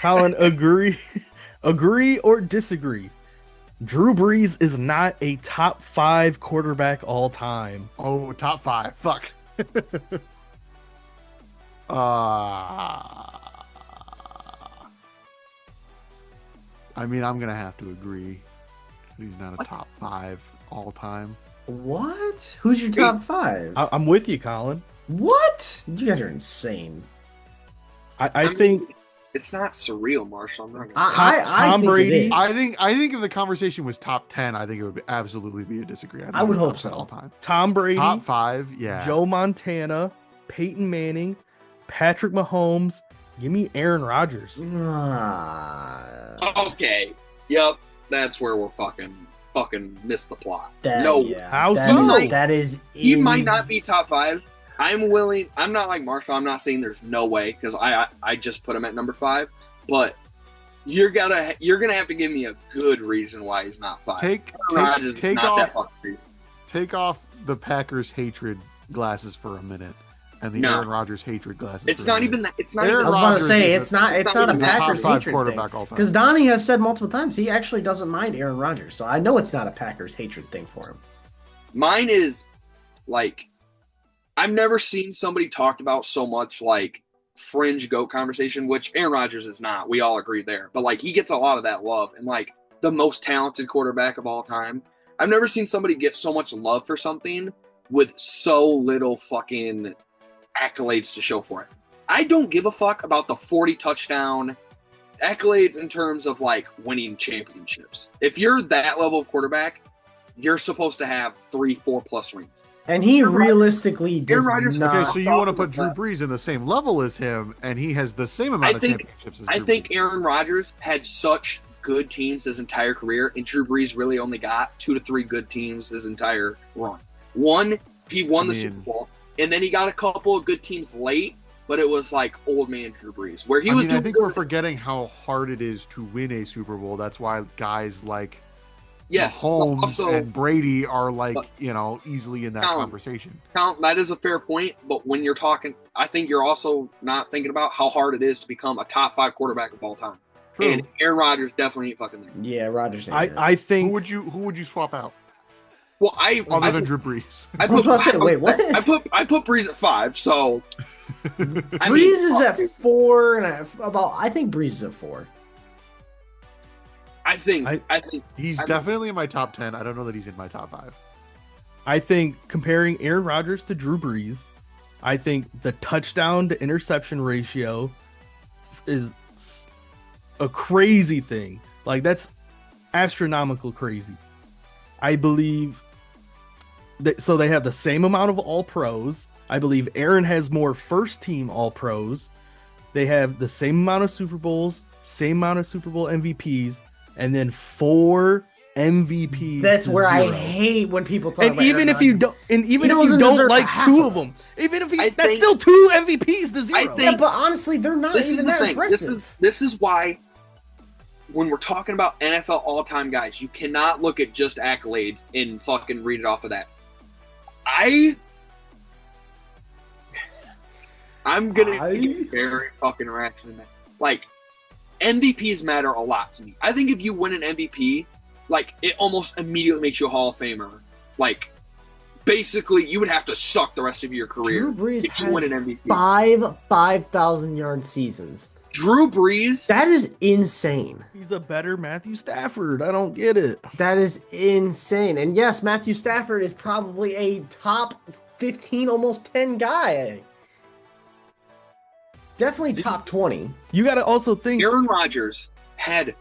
B: Colin, agree or disagree? Drew Brees is not a top 5 quarterback all time.
C: Oh, top 5. Fuck. I mean, I'm gonna have to agree. He's not a top 5 all time.
A: What? Who's your top 5?
B: I'm with you, Colin.
A: What? You guys are insane.
B: I think
D: It's not surreal, Marshall. I'm not gonna...
A: I
B: Tom
A: think it
B: Brady.
A: is.
C: I think if the conversation was top 10, I think it would absolutely be a disagree. think
A: I would
C: it's
A: hope
C: top 10
A: so.
C: all time.
B: Tom Brady,
C: Top 5, yeah.
B: Joe Montana, Peyton Manning, Patrick Mahomes. Give me Aaron Rodgers.
D: Okay. Yep. That's where we're fucking missed the plot.
B: How
A: that
B: so?
A: is- that is.
D: He might not be top 5. I'm not like Marshall. I'm not saying there's no way because I just put him at number 5. But you're gonna have to give me a good reason why he's not 5.
C: Take off the Packers hatred glasses for a minute and the Aaron Rodgers hatred glasses.
D: It's
C: for
D: not
C: a minute.
D: even that. It's not
C: Aaron
D: even.
A: I was about to
C: Rodgers
A: say
C: is
A: it's not a
C: he's a
A: Packers
C: top 5
A: hatred
C: quarterback
A: thing
C: all time.
A: because Donnie has said multiple times he actually doesn't mind Aaron Rodgers, so I know it's not a Packers hatred thing for him.
D: Mine is like I've never seen somebody talked about so much like fringe GOAT conversation, which Aaron Rodgers is not. We all agree there. But like he gets a lot of that love and like the most talented quarterback of all time. I've never seen somebody get so much love for something with so little fucking accolades to show for it. I don't give a fuck about the 40 touchdown accolades in terms of like winning championships. If you're that level of quarterback, you're supposed to have 3-4 plus rings.
A: And he realistically does
D: Rodgers-
A: not.
C: Okay, so you want to put Drew Brees in the same level as him, and he has the same amount of championships as Drew
D: I think
C: Brees.
D: Aaron Rodgers had such good teams his entire career, and Drew Brees really only got 2 to 3 good teams his entire run. One, he won the Super Bowl, and then he got a couple of good teams late, but it was like old man Drew Brees, where he was.
C: I think we're forgetting how hard it is to win a Super Bowl. That's why guys like Mahomes
D: also,
C: and Brady are like, easily in that conversation.
D: That is a fair point, but when you're talking, I think you're also not thinking about how hard it is to become a top 5 quarterback of all time.
C: True.
D: And Aaron Rodgers definitely ain't fucking there.
A: Yeah, Rodgers.
B: I think
C: who would you swap out?
D: Well,
C: other than Drew Brees.
A: I was about to say, wait, what?
D: I put Brees at 5, so
A: Brees is at 4, and I think Brees is at 4.
D: I think
C: he's definitely in my top 10. I don't know that he's in my top 5.
B: I think comparing Aaron Rodgers to Drew Brees, I think the touchdown to interception ratio is a crazy thing. Like that's astronomical crazy. I believe that so they have the same amount of all pros. I believe Aaron has more first team all pros. They have the same amount of Super Bowls, same amount of Super Bowl MVPs, and then 4 MVPs.
A: That's where
B: 0.
A: I hate when people talk
B: and
A: about
B: even
A: Aaron
B: if you
A: Rodgers.
B: don't, and even if you
A: doesn't
B: don't
A: deserve
B: like
A: half
B: 2
A: of
B: of them, even if
D: I
B: that's
D: think-
B: still 2 MVPs to 0.
D: I think-
A: Yeah, but honestly, they're not
D: this is
A: even
D: the
A: that
D: thing.
A: impressive.
D: This is why when we're talking about NFL all-time guys, you cannot look at just accolades and fucking read it off of that. I'm gonna be very fucking rational in that. Like, MVPs matter a lot to me. I think if you win an MVP, like, it almost immediately makes you a Hall of Famer. Like, basically, you would have to suck the rest of your career
A: Drew Brees
D: if you win an MVP.
A: has 5,000-yard seasons.
D: Drew Brees,
A: That is insane.
B: He's a better Matthew Stafford. I don't get it.
A: That is insane. And yes, Matthew Stafford is probably a top 15, almost 10 guy. Definitely top 20.
B: You got to also think
D: Aaron Rodgers had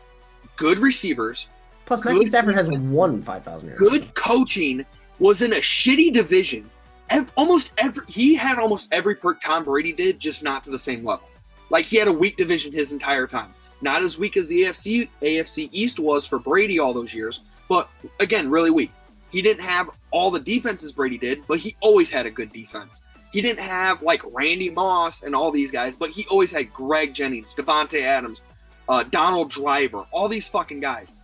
D: good receivers,
A: Plus, Matthew Stafford has won 5,000 yards.
D: good coaching, was in a shitty division. He had almost every perk Tom Brady did, just not to the same level. Like, he had a weak division his entire time. Not as weak as the AFC East was for Brady all those years, but again, really weak. He didn't have all the defenses Brady did, but he always had a good defense. He didn't have like Randy Moss and all these guys, but he always had Greg Jennings, Devontae Adams, Donald Driver, all these fucking guys.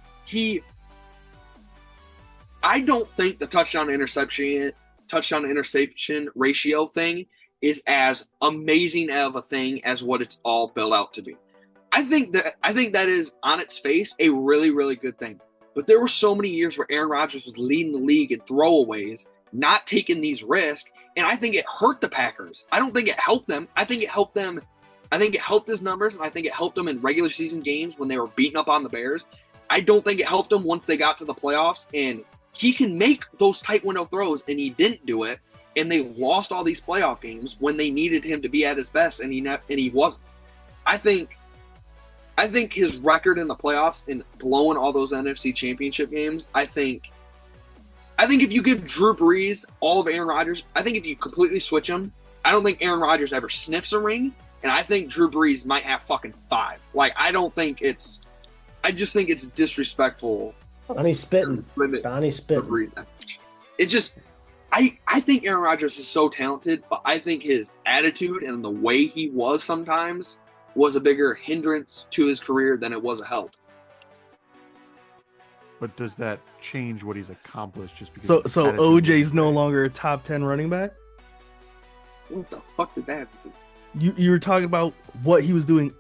D: I don't think the touchdown to interception ratio thing is as amazing of a thing as what it's all built out to be. I think that is on its face a really, really good thing. But there were so many years where Aaron Rodgers was leading the league in throwaways, not taking these risks, and I think it hurt the Packers. I don't think it helped them. I think it helped them. I think it helped his numbers, and I think it helped them in regular season games when they were beating up on the Bears. I don't think it helped them once they got to the playoffs, and he can make those tight window throws, and he didn't do it, and they lost all these playoff games when they needed him to be at his best, and he wasn't. I think his record in the playoffs and blowing all those NFC Championship games, I think if you give Drew Brees all of Aaron Rodgers, I think if you completely switch him, I don't think Aaron Rodgers ever sniffs a ring, and I think Drew Brees might have fucking 5. Like, I just think it's disrespectful.
A: Donnie's spitting. Donnie's spitting.
D: It just, I think Aaron Rodgers is so talented, but I think his attitude and the way he was sometimes was a bigger hindrance to his career than it was a help.
C: But does that change what he's accomplished just because?
B: So OJ's no longer a top 10 running back?
D: What the fuck did that have to do?
B: You were talking about what he was doing,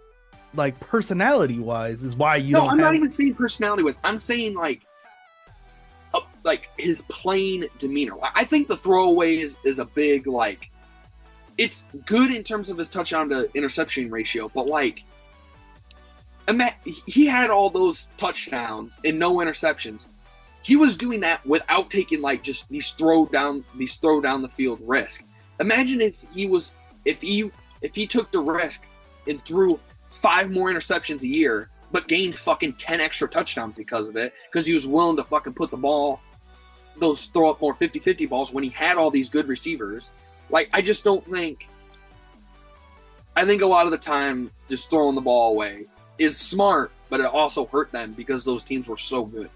B: like personality wise, is why you don't.
D: I'm not even saying personality wise. I'm saying like his plain demeanor. I think the throwaway is a big like. It's good in terms of his touchdown to interception ratio, but like, he had all those touchdowns and no interceptions. He was doing that without taking like just these throw down the field risk. Imagine if he took the risk and threw 5 more interceptions a year, but gained fucking 10 extra touchdowns because of it, because he was willing to fucking put the ball, throw up more 50-50 balls when he had all these good receivers. Like, I just don't think. I think a lot of the time, just throwing the ball away is smart, but it also hurt them because those teams were so good.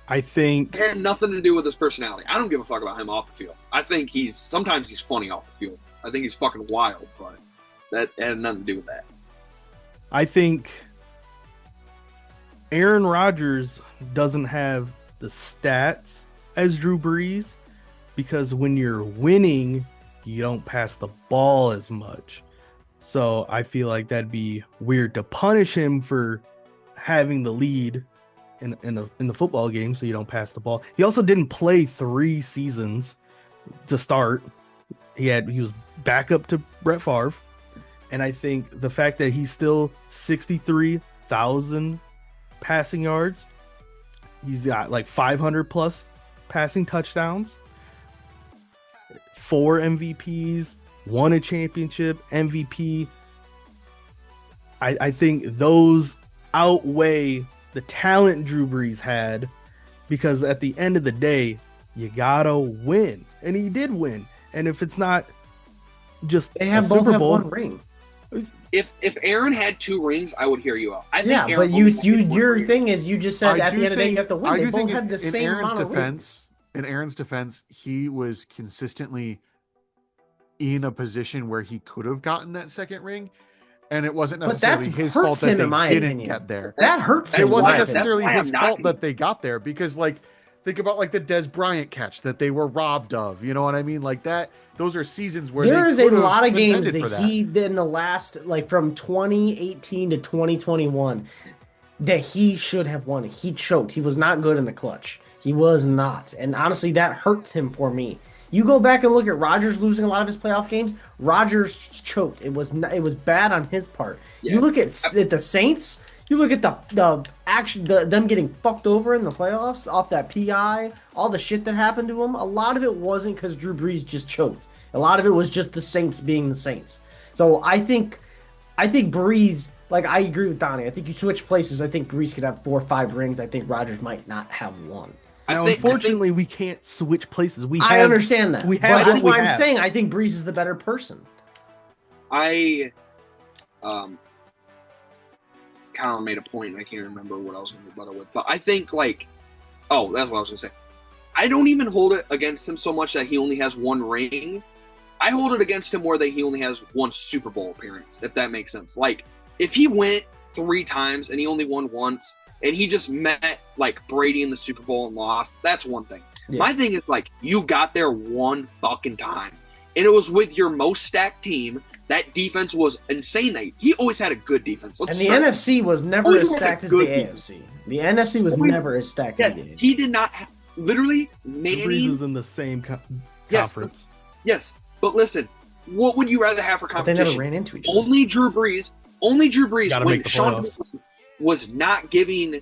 B: I think
D: it had nothing to do with his personality. I don't give a fuck about him off the field. I think sometimes he's funny off the field. I think he's fucking wild, but that had nothing to do with that.
B: I think Aaron Rodgers doesn't have the stats as Drew Brees, because when you're winning, you don't pass the ball as much. So I feel like that'd be weird to punish him for having the lead in the football game, so you don't pass the ball. He also didn't play 3 seasons to start. He was backup to Brett Favre, and I think the fact that he's still 63,000 passing yards, he's got like 500 plus passing touchdowns, 4 MVPs, won a championship, MVP. I think those outweigh the talent Drew Brees had, because at the end of the day, you gotta win, and he did win. And if it's not just
A: they have both have one ring.
D: If Aaron had 2 rings, I would hear you out. I think
A: yeah,
D: Aaron
A: but your thing is you just said at the end of the day you have to win.
C: They
A: both had the same amount of rings.
C: In Aaron's defense, he was consistently in a position where he could have gotten that second ring, and it wasn't necessarily his fault that they didn't get there.
A: That hurts him.
C: It wasn't necessarily his fault that they got there, because like, think about like the Des Bryant catch that they were robbed of. You know what I mean? Like that. Those are seasons where
A: there is a lot of games that he did in the last, like from 2018 to 2021, that he should have won. He choked. He was not good in the clutch. He was not, and honestly, that hurts him for me. You go back and look at Rodgers losing a lot of his playoff games. Rodgers choked. It was bad on his part. Yes. You look at the Saints. You look at the action, them getting fucked over in the playoffs off that PI, all the shit that happened to them. A lot of it wasn't because Drew Brees just choked. A lot of it was just the Saints being the Saints. So I think Brees, like I agree with Donnie. I think you switch places. I think Brees could have 4 or 5 rings. I think Rodgers might not have 1.
B: Now, unfortunately, we can't switch places.
A: I understand that. That's why I'm saying I think Brees is the better person.
D: Colin made a point, and I can't remember what I was going to rebuttal with. But I think, that's what I was going to say. I don't even hold it against him so much that he only has one ring. I hold it against him more that he only has one Super Bowl appearance, if that makes sense. Like, if he went 3 times and he only won once, and he just met, like, Brady in the Super Bowl and lost, that's one thing. Yeah. My thing is, like, you got there one fucking time, and it was with your most stacked team. That defense was insane. He always had a good defense.
A: And the NFC was never as stacked as the AFC. The NFC was never as stacked as the AFC.
D: He did not literally, Manning...
B: Brees is in the same conference.
D: Yes. But listen, what would you rather have for competition?
A: But they never ran into each other.
D: Only Drew Brees when Sean was not giving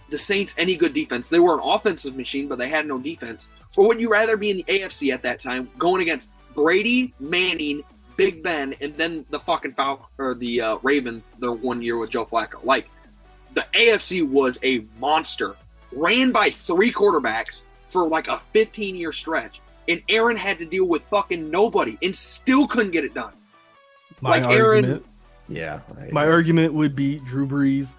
D: the Saints any good defense. They were an offensive machine, but they had no defense. Or would you rather be in the AFC at that time, going against Brady, Manning, Big Ben, and then the fucking Ravens their 1 year with Joe Flacco? Like, the AFC was a monster, ran by 3 quarterbacks for like a 15-year stretch. And Aaron had to deal with fucking nobody and still couldn't get it done.
B: My argument would be Drew Brees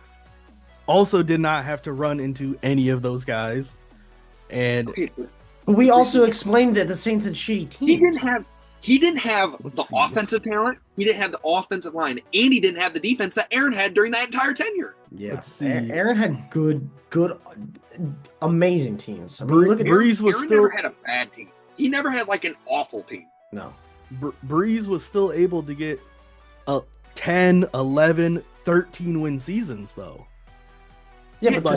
B: also did not have to run into any of those guys. And
A: we also explained that the Saints had shitty teams.
D: He didn't have the offensive talent. He didn't have the offensive line, and he didn't have the defense that Aaron had during that entire tenure.
A: Yeah, Aaron had good, amazing teams. I mean,
D: Brees never had a bad team. He never had like an awful team.
A: No.
B: Brees was still able to get 10, 11, 13 win seasons though.
A: Yeah, but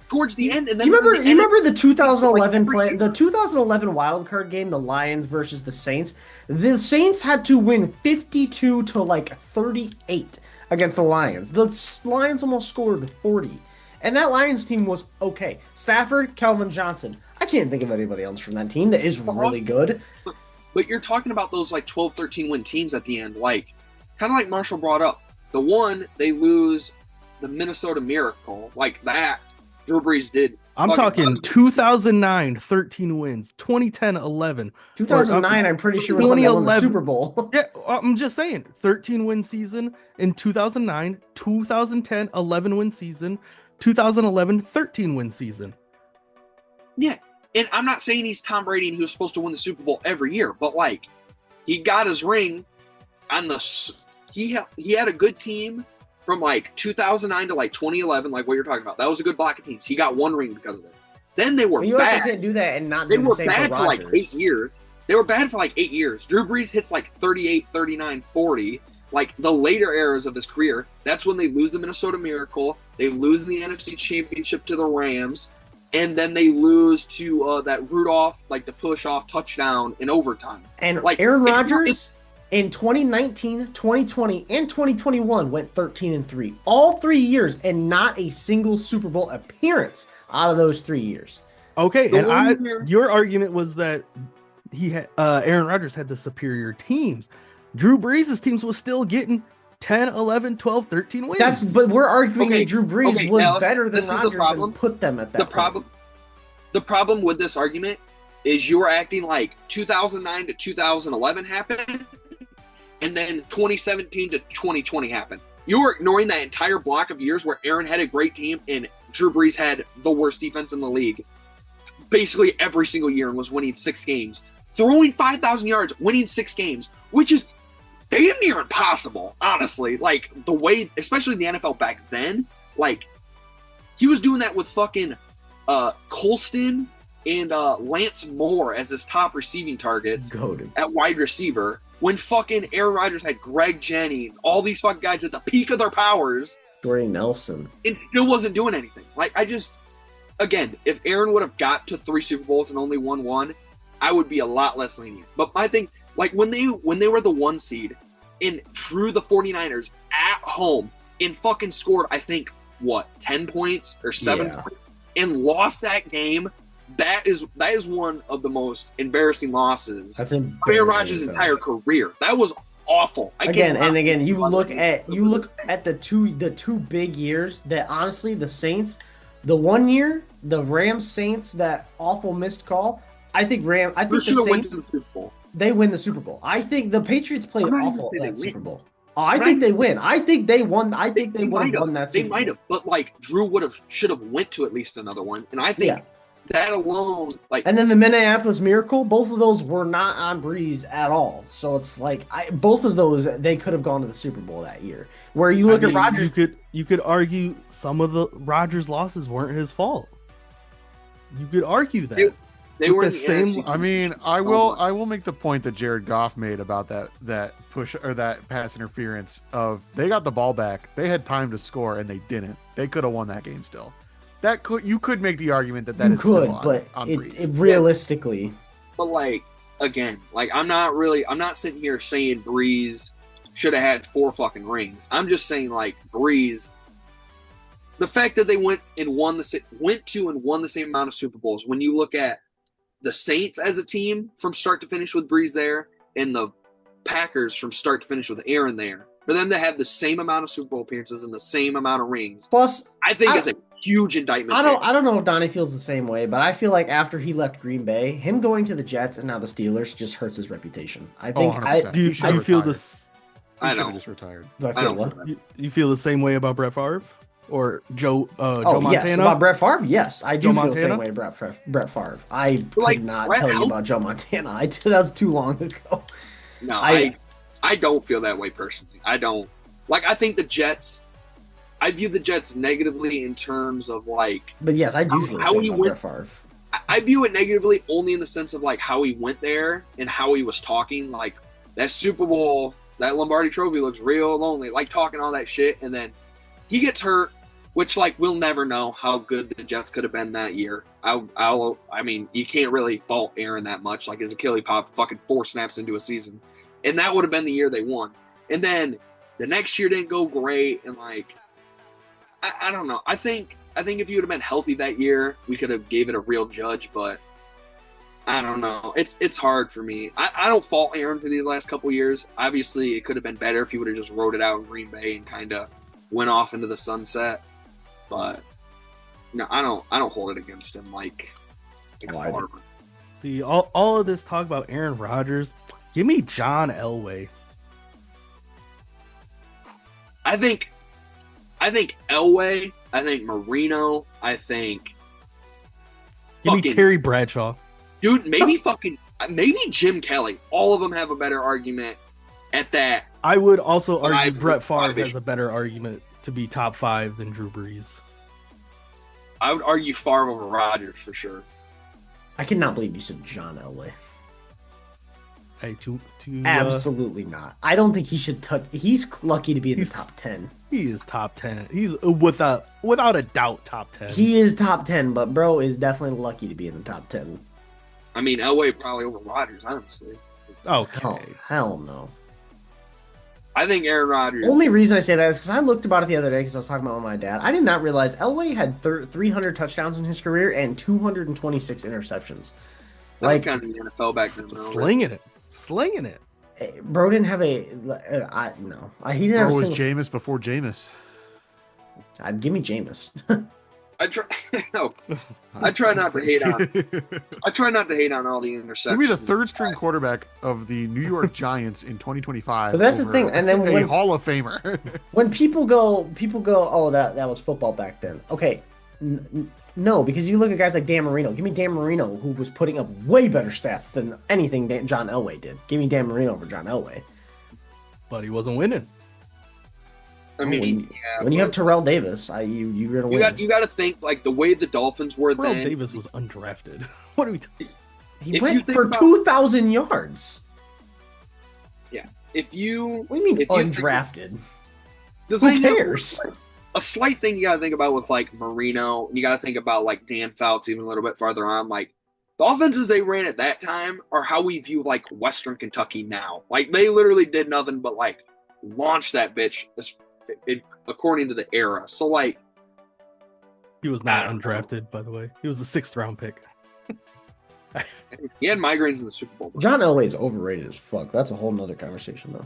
D: towards the end, and then
A: you remember the 2011 the 2011 wild card game, the Lions versus the Saints. The Saints had to win 52 to like 38 against the Lions. The Lions almost scored 40. And that Lions team was okay. Stafford, Calvin Johnson. I can't think of anybody else from that team that is really good.
D: But you're talking about those like 12, 13 win teams at the end. Like, kind of like Marshall brought up. The one, they lose the Minnesota Miracle. Like that, Drew Brees did.
B: I'm talking 2009, 13 wins. 2010, 11.
A: 2009, I'm pretty sure was when they won the Super Bowl.
B: Yeah, I'm just saying. 13 win season in 2009, 2010, 11 win season. 2011 13 win season.
D: Yeah, and I'm not saying he's Tom Brady and he was supposed to win the Super Bowl every year, but like he got his ring on the he had a good team from like 2009 to like 2011, like what you're talking about. That was a good block of teams. He got 1 ring because of it. Then they were bad.
A: You also can't do that and not do the same for Rodgers.
D: For like 8 years. They were bad for like 8 years. Drew Brees hits like 38, 39, 40. Like the later eras of his career, that's when they lose the Minnesota Miracle. They lose the NFC Championship to the Rams, and then they lose to that Rudolph, like the push-off touchdown in overtime.
A: And like Aaron Rodgers in 2019, 2020, and 2021 went 13-3. All 3 years, and not a single Super Bowl appearance out of those 3 years.
B: Okay, and your argument was that he had Aaron Rodgers had the superior teams. Drew Brees' teams was still getting 10, 11, 12, 13 wins.
A: But we're arguing that Drew Brees was better than Rodgers and put them at that point.
D: The problem with this argument is you are acting like 2009 to 2011 happened, and then 2017 to 2020 happened. You are ignoring that entire block of years where Aaron had a great team and Drew Brees had the worst defense in the league basically every single year and was winning 6 games. Throwing 5,000 yards, winning 6 games, which is damn near impossible, honestly. Like, the way, especially in the NFL back then, like, he was doing that with fucking Colston and Lance Moore as his top receiving targets at wide receiver, when fucking Aaron Rodgers had Greg Jennings, all these fucking guys at the peak of their powers.
A: Jordy Nelson.
D: And still wasn't doing anything. Like, again, if Aaron would have got to 3 Super Bowls and only won 1, I would be a lot less lenient. But I think, like, when they were the 1 seed and drew the 49ers at home and fucking scored, I think, 10 points or 7 points and lost that game, that is one of the most embarrassing losses of Aaron Rodgers' entire career. That was awful.
A: You look at the two big years that honestly the Saints, the 1 year, the Rams Saints, that awful missed call. I think the Saints they win the Super Bowl. I think the Patriots played awful at that Super Bowl. I think they win. I think they won. I think they would have won that Super Bowl.
D: They might have, but like Drew should have went to at least another one. And I think that alone, like,
A: And then the Minneapolis Miracle, both of those were not on Breeze at all. So it's like both of those they could have gone to the Super Bowl that year. Where you look at Rodgers,
B: you could argue some of the Rodgers losses weren't his fault. You could argue that.
D: they were in the NFC.
C: I mean, I will make the point that Jared Goff made about that push or that pass interference of they got the ball back, they had time to score and they didn't. They could have won that game still. You could make the argument that
A: you
C: is
A: could,
C: still
A: but
C: on
A: it realistically.
D: But like again, like I'm not sitting here saying Breeze should have had 4 fucking rings. I'm just saying like Breeze, the fact that they went to and won the same amount of Super Bowls. When you look at the Saints as a team from start to finish with Breeze there, and the Packers from start to finish with Aaron there, for them to have the same amount of Super Bowl appearances and the same amount of rings,
A: Plus,
D: I think is a huge indictment.
A: I don't know if Donnie feels the same way, but I feel like after he left Green Bay, him going to the Jets and now the Steelers just hurts his reputation. I think.
C: 100%.
B: Do you feel this?
C: He
D: I
C: should have
D: know.
C: just retired.
A: Do I feel what?
B: You feel the same way about Brett Favre or Joe
A: Oh
B: Montana?
A: yes, about Brett Favre. Yes, I do
B: Joe
A: feel the same
B: Montana?
A: way about Brett Favre. I could
D: Like,
A: not
D: Brett
A: tell you
D: out?
A: about Joe Montana. That was too long ago.
D: No, I don't feel that way personally. I don't. Like, I think the Jets, I view the Jets negatively in terms of, like,
A: But yes, I do feel the
D: How
A: same
D: he
A: about
D: went-
A: Brett Favre.
D: I view it negatively only in the sense of, like, how he went there and how he was talking. Like, that Super Bowl, that Lombardi trophy looks real lonely, like, talking all that shit. And then he gets hurt, which, like, we'll never know how good the Jets could have been that year. I mean, you can't really fault Aaron that much. Like, his Achilles pop fucking 4 snaps into a season. And that would have been the year they won. And then the next year didn't go great, and like, I don't know. I think if you would have been healthy that year, we could have gave it a real judge. But I don't know. It's hard for me. I don't fault Aaron for these last couple years. Obviously, it could have been better if he would have just rode it out in Green Bay and kind of went off into the sunset. But no, I don't hold it against him like
A: Oh, I do.
D: Favre.
B: See, all of this talk about Aaron Rodgers, give me John Elway.
D: I think Elway, I think Marino, I think
B: Give me
D: fucking-
B: Terry Bradshaw.
D: dude, maybe Jim Kelly. All of them have a better argument at that.
B: I would also argue
D: Five-
B: Brett Favre
D: five-
B: has a better argument to be top 5 than Drew Brees.
D: I would argue Favre over Rodgers for sure.
A: I cannot believe you said John Elway.
B: Hey,
A: Absolutely not. I don't think he should touch. He's lucky to be in the
B: He's-
A: top 10.
B: he is top 10. He's without a doubt top 10.
A: He is top 10, but bro is definitely lucky to be in the top 10.
D: I mean, Elway probably over Rodgers, honestly.
B: Okay.
A: Hell no.
D: I think Aaron Rodgers.
A: Only reason I say that is because I looked about it the other day because I was talking about it with my dad. I did not realize Elway had 300 touchdowns in his career and 226 interceptions.
D: that was
A: Like,
D: kind of the NFL back then. though, right?
B: Slinging it.
A: bro didn't have a. He didn't have
C: Or
A: a
C: was
A: single.
C: Jameis before Jameis?
A: Give me Jameis.
D: I try. No, I try not to hate on. I try not to hate on all the interceptions.
C: He'll be the third string quarterback of the New York Giants in 2025.
A: But that's the
C: over
A: thing, and then
C: a
A: when-
C: Hall of Famer.
A: When people go, oh, that was football back then. Okay, no, because you look at guys like Dan Marino. Give me Dan Marino, who was putting up way better stats than anything John Elway did. Give me Dan Marino over John Elway.
B: But he wasn't winning.
D: I mean,
A: when,
D: yeah,
A: when you
D: but
A: have Terrell Davis, you're gonna win.
D: you got to think like the way the Dolphins were
B: Terrell
D: then.
B: Davis was undrafted. What are we talking?
A: He
D: if you
A: went
D: think
A: for
D: about-
A: 2,000 yards.
D: If you
A: What do you mean
D: if you think-
A: undrafted?
D: the
A: Who
D: thing that-
A: cares?
D: a slight thing you got to think about with like Marino, and you got to think about like Dan Fouts even a little bit farther on. Like the offenses they ran at that time are how we view like Western Kentucky now. Like they literally did nothing but like launch that bitch according to the era. So like
B: He was not
D: I don't know.
B: undrafted, by the way. He was the 6th round pick.
D: he had migraines in the Super Bowl.
A: John Elway is overrated as fuck. That's a whole nother conversation, though.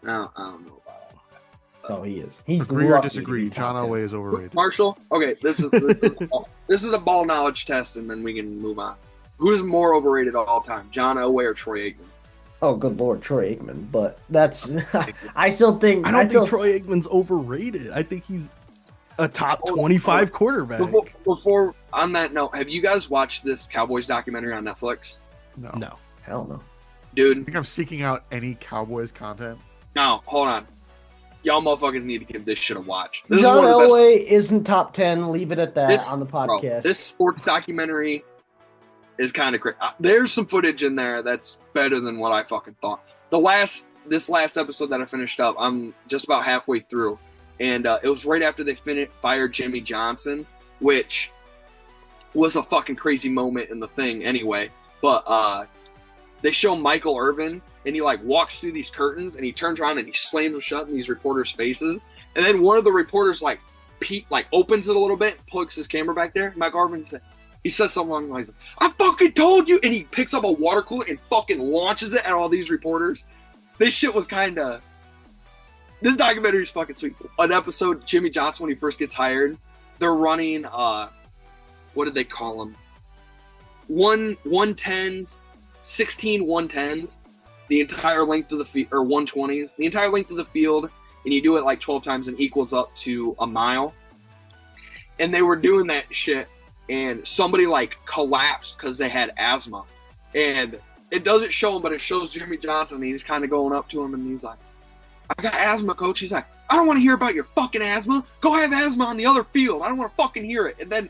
D: No, I don't know about all that.
A: Oh, he is. He's
C: Agree or
A: lucky to
C: disagree?
A: be
C: John
A: top 10.
C: Elway is overrated.
D: Marshall. Okay, this is a ball knowledge test, and then we can move on. Who is more overrated all time, John Elway or Troy Aikman?
A: Oh, good lord, Troy Aikman. But that's. I still think.
B: I don't
A: feel-
B: think Troy Aikman's overrated. I think he's a top
D: Hold on,
B: 25
D: hold
B: quarterback.
D: Before on that note, have you guys watched this Cowboys documentary on Netflix?
B: No.
A: Hell no.
C: I
D: Dude,
C: think I'm seeking out any Cowboys content.
D: no, hold on. Y'all motherfuckers need to give this shit a watch. This
A: John
D: is one of the best.
A: Elway isn't top 10. Leave it at that
D: This,
A: on the
D: bro,
A: podcast.
D: this sports documentary is kind of great. There's some footage in there that's better than what I fucking thought. This last episode that I finished up, I'm just about halfway through, and it was right after they fired Jimmy Johnson, which was a fucking crazy moment in the thing anyway. But they show Michael Irvin, and he like walks through these curtains, and he turns around and he slams them shut in these reporters' faces, and then one of the reporters like opens it a little bit, plugs his camera back there. Michael Irvin said. He says something along the lines of, I fucking told you! And he picks up a water cooler and fucking launches it at all these reporters. This shit was kind of... This documentary is fucking sweet. An episode, Jimmy Johnson, when he first gets hired, they're running, what did they call them? 110s, 16 110s, the entire length of the field, or 120s, the entire length of the field, and you do it like 12 times and equals up to a mile. And they were doing that shit, and somebody like collapsed because they had asthma, and it doesn't show him, but it shows Jimmy Johnson, and he's kind of going up to him, and he's like, I got asthma, coach. He's like, I don't want to hear about your fucking asthma. Go have asthma on the other field. I don't want to fucking hear it. And then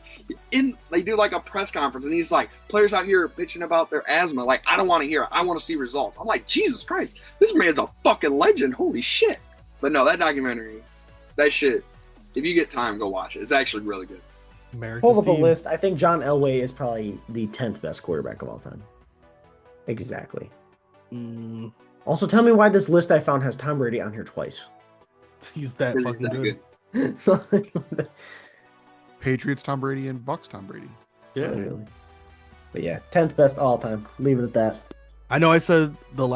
D: they do like a press conference, and he's like, players out here bitching about their asthma. Like, I don't want to hear it. I want to see results. I'm like, Jesus Christ, this man's a fucking legend. Holy shit. But no, that documentary, that shit, if you get time, go watch it. It's actually really good.
B: America's
A: Hold up a
B: team.
A: list. I think John Elway is probably the 10th best quarterback of all time. Exactly.
B: Mm,
A: Also, tell me why this list I found has Tom Brady on here twice.
B: he's that
D: It's
B: fucking
D: that
B: good.
C: Patriots Tom Brady and Bucks Tom Brady.
B: Yeah.
A: Literally. But yeah, 10th best all time. Leave it at that.
B: I know I said that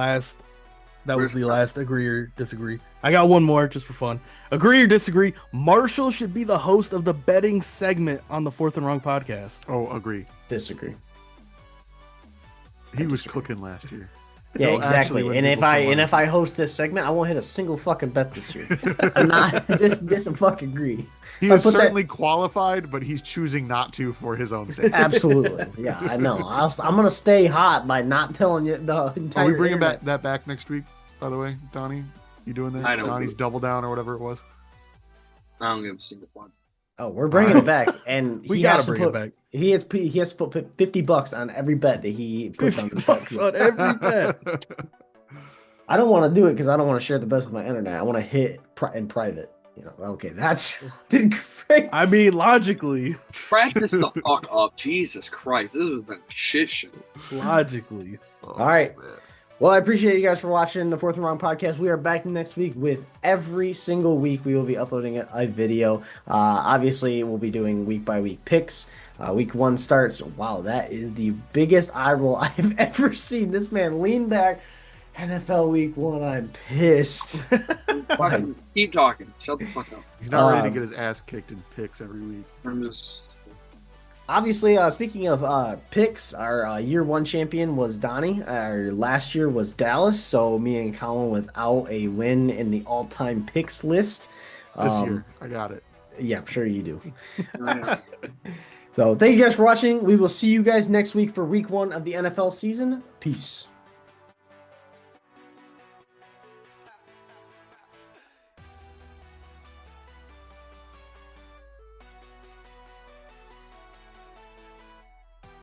B: was the last agree or disagree. I got one more just for fun. Agree or disagree, Marshall should be the host of the betting segment on the Fourth and Wrong podcast.
C: Oh, agree.
A: Disagree.
C: He was cooking last year.
A: Yeah,
C: He'll actually
A: exactly.
C: win
A: And
C: people some money.
A: if I host this segment, I won't hit a single fucking bet this year. I'm not this fucking greedy.
C: He
A: I
C: is
A: put that-
C: certainly qualified, but he's choosing not to for his own sake.
A: Absolutely. Yeah, I know. I'm gonna stay hot by not telling you the entire.
C: Are we bringing
A: internet.
C: that back next week? By the way, Donnie, you doing that?
D: I don't
C: Donnie's
D: think-
C: double down or whatever it was.
D: I don't give a single one.
A: Oh, we're bringing it back, and
B: We
A: he
B: gotta
A: has to
B: bring
A: put,
B: it back.
A: He has to put $50 on every bet that he puts on the
B: $50
A: bet.
B: on every bet.
A: I don't want to do it because I don't want to share the best with my internet. I want to hit in private. You know, okay, that's.
B: I mean, logically.
D: Practice the fuck up. Jesus Christ. This has been a shit show.
B: Logically.
A: All right. Well, I appreciate you guys for watching the Fourth and Wrong podcast. We are back next week with every single week. We will be uploading a video. Obviously, we'll be doing week by week picks. Week 1 starts. Wow, that is the biggest eye roll I've ever seen. This man lean back. NFL week 1. I'm pissed.
D: Fucking keep talking. Shut the fuck up.
C: He's not ready to get his ass kicked in picks every week.
D: I'm just.
A: Obviously, speaking of picks, our year 1 champion was Donnie. Our last year was Dallas. So me and Colin without a win in the all-time picks list.
C: This year, I got it.
A: Yeah, I'm sure you do. So thank you guys for watching. We will see you guys next week for week 1 of the NFL season. Peace.